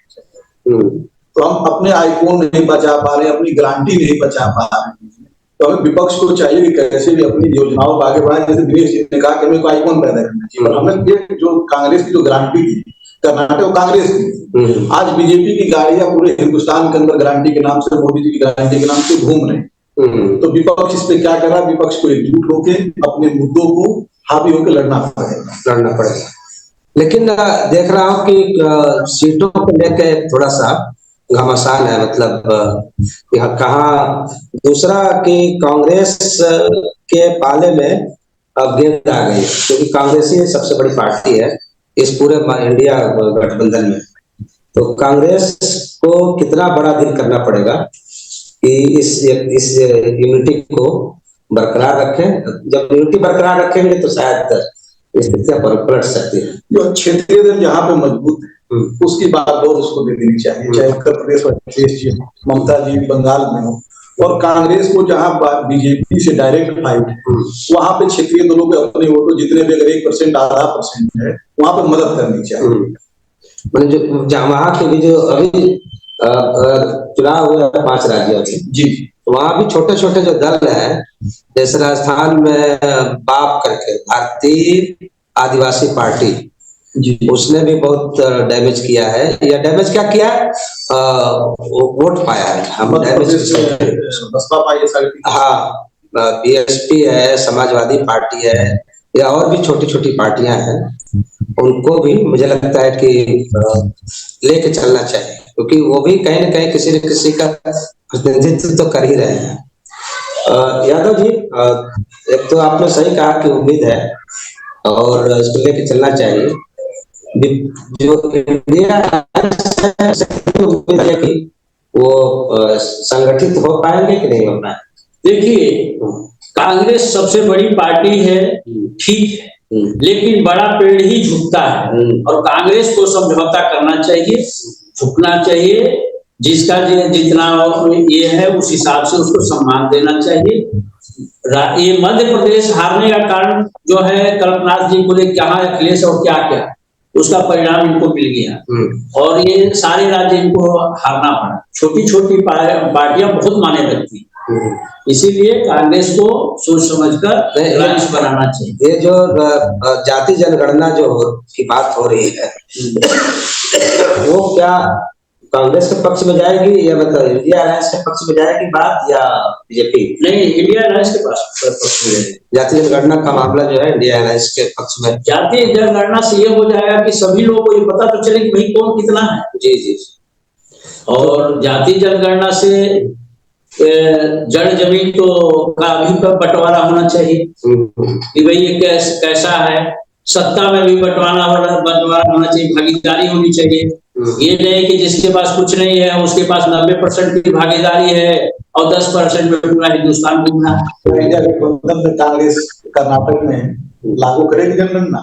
तो हम अपने आइकॉन नहीं बचा पा रहे, अपनी गारंटी नहीं बचा पा रहे। तो हमें विपक्ष को चाहिए कि कैसे भी अपनी योजनाओं को आगे बढ़ाएं। जैसे दिनेश जी ने कहा कि हमें आइकॉन पैदा करना चाहिए, और हमें ये जो कांग्रेस की जो गारंटी थी कर्नाटक कांग्रेस की, आज बीजेपी की गाड़ियां पूरे हिंदुस्तान के अंदर गारंटी के नाम से, मोदी जी की गारंटी के नाम से घूम रहे। तो विपक्ष इस पे क्या कर रहा है? विपक्ष को एकजुट होकर अपने मुद्दों को हावी होकर लड़ना पड़ेगा। लेकिन देख रहा हूँ कि सीटों को लेकर थोड़ा सा घमासान है, मतलब यहाँ कहाँ दूसरा कि कांग्रेस के पाले में अब गेंद आ गई, क्योंकि कांग्रेस ही सबसे बड़ी पार्टी है इस पूरे इंडिया गठबंधन में। तो कांग्रेस को कितना बड़ा डील करना पड़ेगा कि इस यूनिटी को बरकरार रखें। जब यूनिटी बरकरार रखेंगे तो शायद स्थितियां पलट सकती है। जो क्षेत्रीय दल जहाँ पे मजबूत है उसकी बात और उसको दे देनी चाहिए, चाहे उत्तर प्रदेश और अखिलेश जी ममता जी बंगाल में हो, और कांग्रेस को जहाँ बीजेपी से डायरेक्ट फाइट है वहां पे क्षेत्रीय दलों के अपने वोटों जितने भी अगर 1% आधा % है वहां पे मदद करनी चाहिए। जो वहां के भी जो अभी चुनाव हुआ है 5 राज्यों में जी, वहां भी छोटे छोटे जो दल है, जैसे राजस्थान में बाप करके भारतीय आदिवासी पार्टी जी, उसने भी बहुत डैमेज किया है, या डैमेज क्या किया है, वोट पाया है। हम डैमेज बसपा पाई, हाँ, बीएसपी है, समाजवादी पार्टी है, या और भी छोटी छोटी पार्टियां हैं, उनको भी मुझे लगता है कि लेके चलना चाहिए, क्योंकि वो भी कहीं ना कहीं किसी न किसी का प्रतिनिधित्व तो कर ही रहे हैं। यादव जी, एक तो आपने सही कहा कि उम्मीद है और इसको लेके चलना चाहिए। जो इंडिया उम्मीद है कि वो संगठित हो पाएंगे कि नहीं हो पाएंगे। देखिए, कांग्रेस सबसे बड़ी पार्टी है, ठीक है, लेकिन बड़ा पेड़ ही झुकता है और कांग्रेस को समझौता करना चाहिए, झुकना चाहिए। जिसका जितना ये है उस हिसाब से उसको सम्मान देना चाहिए। ये मध्य प्रदेश हारने का कारण जो है कल्पनाथ जी बोले कहाँ अखिलेश और क्या क्या, उसका परिणाम इनको मिल गया और ये सारे राज्य इनको हारना पड़ा। छोटी छोटी पार्टियां बहुत माने रखती, इसीलिए कांग्रेस को सोच समझकर अलायंस बनाना चाहिए। ये जो जाति जनगणना जो की बात हो रही है वो क्या कांग्रेस के पक्ष में जाएगी, या मतलब इंडिया अलायंस के पक्ष में जाएगी बात, या बीजेपी? नहीं, इंडिया अलायंस के पक्ष में जाएगी। जाति जनगणना का मामला जो है इंडिया अलायंस के पक्ष में। जाति जनगणना से ये हो जाएगा कि सभी लोगों को ये पता तो चले कि भाई कौन कितना है। जी जी। और जाति जनगणना से जड़ जमीन तो का भी बंटवारा होना चाहिए कि भाई ये कैसा है। सत्ता में भी बंटवारा होना चाहिए, भागीदारी होनी चाहिए। ये नहीं कि जिसके पास कुछ नहीं है उसके पास 90% की भागीदारी है और 10% में पूरा हिंदुस्तान घूमना। कांग्रेस कर्नाटक में लागू करेगी जनगणना?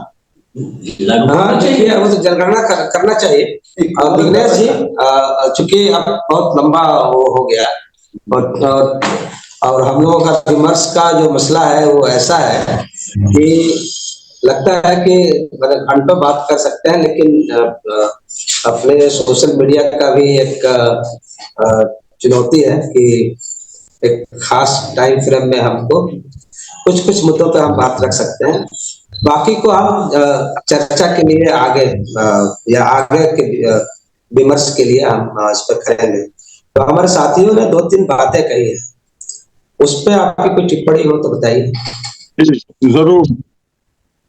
हाँ चाहिए, वो तो जनगणना करना चाहिए। दिग्नेश जी, चूंकि अब बहुत लंबा वो हो गया और हम लोगों का विमर्श का जो मसला है वो ऐसा है कि लगता है कि मतलब घंटों बात कर सकते हैं, लेकिन अपने सोशल मीडिया का भी एक चुनौती है कि एक खास टाइम फ्रेम में हमको कुछ मुद्दों पर हम बात रख सकते हैं, बाकी को हम चर्चा के लिए आगे या आगे के विमर्श के लिए हम इस पर करेंगे। तो हमारे साथियों ने 2-3 बातें कही है, उस पर आपकी कोई टिप्पणी हो तो बताइए। जरूर,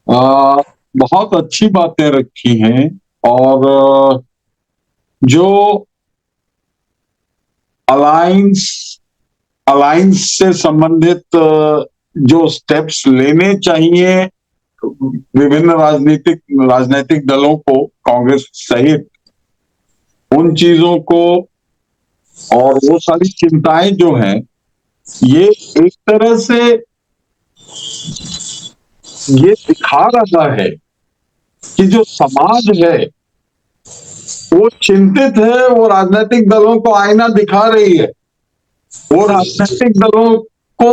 बहुत अच्छी बातें रखी हैं और जो अलायंस से संबंधित जो स्टेप्स लेने चाहिए विभिन्न राजनीतिक दलों को, कांग्रेस सहित, उन चीजों को और वो सारी चिंताएं जो हैं, ये एक तरह से ये दिखा रहा है कि जो समाज है वो चिंतित है, वो राजनीतिक दलों को आईना दिखा रही है, वो राजनीतिक दलों को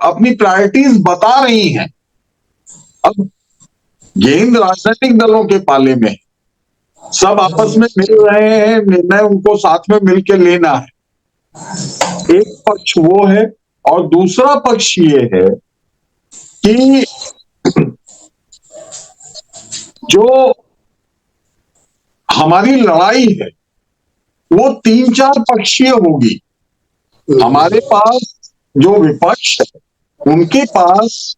अपनी प्रायोरिटीज बता रही हैं। अब गेंद राजनीतिक दलों के पाले में, सब आपस में मिल रहे हैं, निर्णय उनको साथ में मिलकर लेना है। एक पक्ष वो है और दूसरा पक्ष ये है कि जो हमारी लड़ाई है वो 3-4 पक्षीय होगी। हमारे पास जो विपक्ष है उनके पास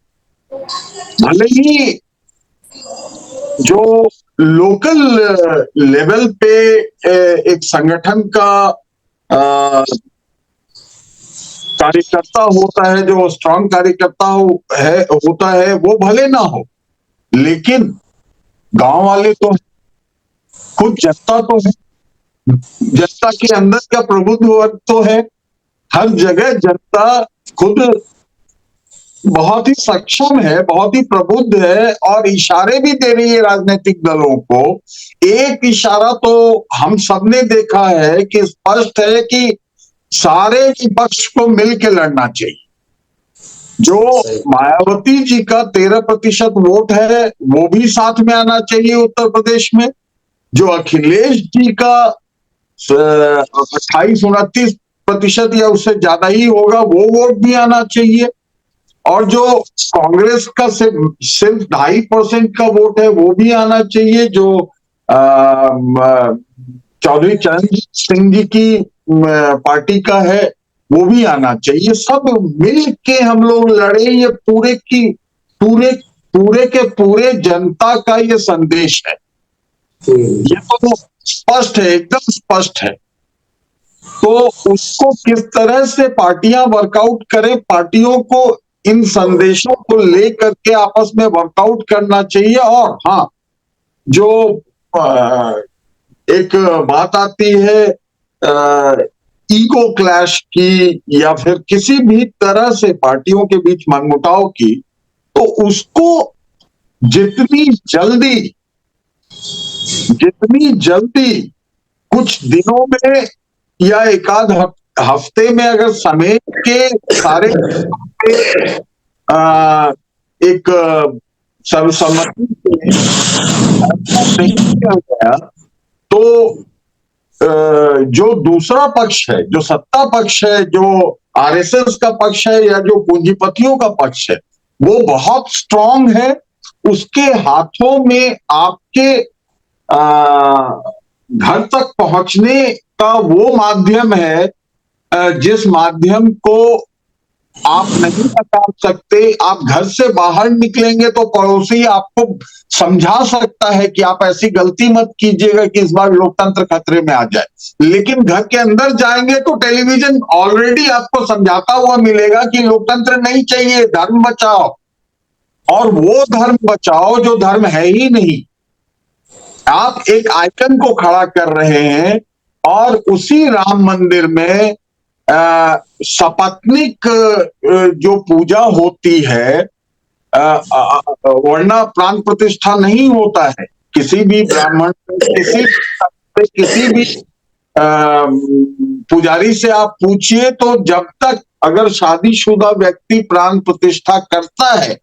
भले ही जो लोकल लेवल पे एक संगठन का कार्यकर्ता होता है, जो स्ट्रांग कार्यकर्ता होता है, वो भले ना हो, लेकिन गांव वाले तो खुद जनता तो है, जनता के अंदर का प्रबुद्ध वर्ग तो है। हर जगह जनता खुद बहुत ही सक्षम है, बहुत ही प्रबुद्ध है और इशारे भी दे रही है राजनीतिक दलों को। एक इशारा तो हम सबने देखा है कि स्पष्ट है कि सारे विपक्ष को मिलकर लड़ना चाहिए। जो मायावती जी का 13% वोट है वो भी साथ में आना चाहिए उत्तर प्रदेश में। जो अखिलेश जी का 28-29% या उससे ज्यादा ही होगा, वो वोट भी आना चाहिए। और जो कांग्रेस का सिर्फ 2.5% का वोट है वो भी आना चाहिए। जो चौधरी चरणजीत सिंह जी की पार्टी का है वो भी आना चाहिए। सब मिल के हम लोग लड़े, ये पूरे के पूरे जनता का ये संदेश है। ये तो स्पष्ट है, एकदम स्पष्ट है। तो उसको किस तरह से पार्टियां वर्कआउट करें, पार्टियों को इन संदेशों को लेकर के आपस में वर्कआउट करना चाहिए। और हाँ, जो एक बात आती है ईगो क्लैश की या फिर किसी भी तरह से पार्टियों के बीच मनमुटाव की, तो उसको जितनी जल्दी कुछ दिनों में या एकाध हफ्ते में अगर समेट के सारे एक सर्वसम्मति नहीं किया गया, तो जो दूसरा पक्ष है, जो सत्ता पक्ष है, जो आरएसएस का पक्ष है या जो पूंजीपतियों का पक्ष है, वो बहुत स्ट्रांग है। उसके हाथों में आपके घर तक पहुंचने का वो माध्यम है जिस माध्यम को आप नहीं बता सकते। आप घर से बाहर निकलेंगे तो पड़ोसी आपको समझा सकता है कि आप ऐसी गलती मत कीजिएगा कि इस बार लोकतंत्र खतरे में आ जाए। लेकिन घर के अंदर जाएंगे तो टेलीविजन ऑलरेडी आपको समझाता हुआ मिलेगा कि लोकतंत्र नहीं चाहिए, धर्म बचाओ। और वो धर्म बचाओ जो धर्म है ही नहीं। आप एक आइकन को खड़ा कर रहे हैं और उसी राम मंदिर में सपत्निक जो पूजा होती है, वरना प्राण प्रतिष्ठा नहीं होता है। किसी भी ब्राह्मण किसी भी पुजारी से आप पूछिए तो जब तक अगर शादीशुदा व्यक्ति प्राण प्रतिष्ठा करता है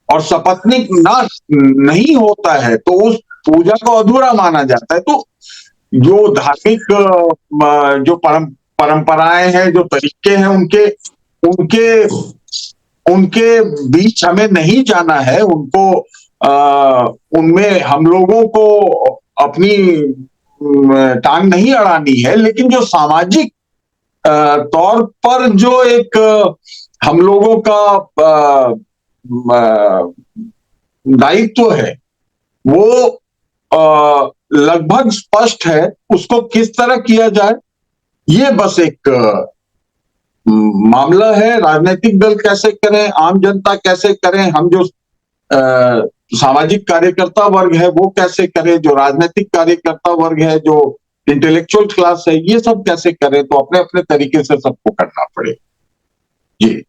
और सपत्निक नहीं होता है तो उस पूजा को अधूरा माना जाता है। तो जो धार्मिक जो परंपराएं हैं, जो तरीके हैं, उनके बीच हमें नहीं जाना है। उनमें हम लोगों को अपनी टांग नहीं अड़ानी है। लेकिन जो सामाजिक तौर पर जो एक हम लोगों का दायित्व है वो लगभग स्पष्ट है। उसको किस तरह किया जाए, ये बस एक मामला है। राजनीतिक दल कैसे करें, आम जनता कैसे करें, हम जो सामाजिक कार्यकर्ता वर्ग है वो कैसे करे, जो राजनीतिक कार्यकर्ता वर्ग है, जो इंटेलेक्चुअल क्लास है, ये सब कैसे करे, तो अपने अपने तरीके से सबको करना पड़ेगा। जी।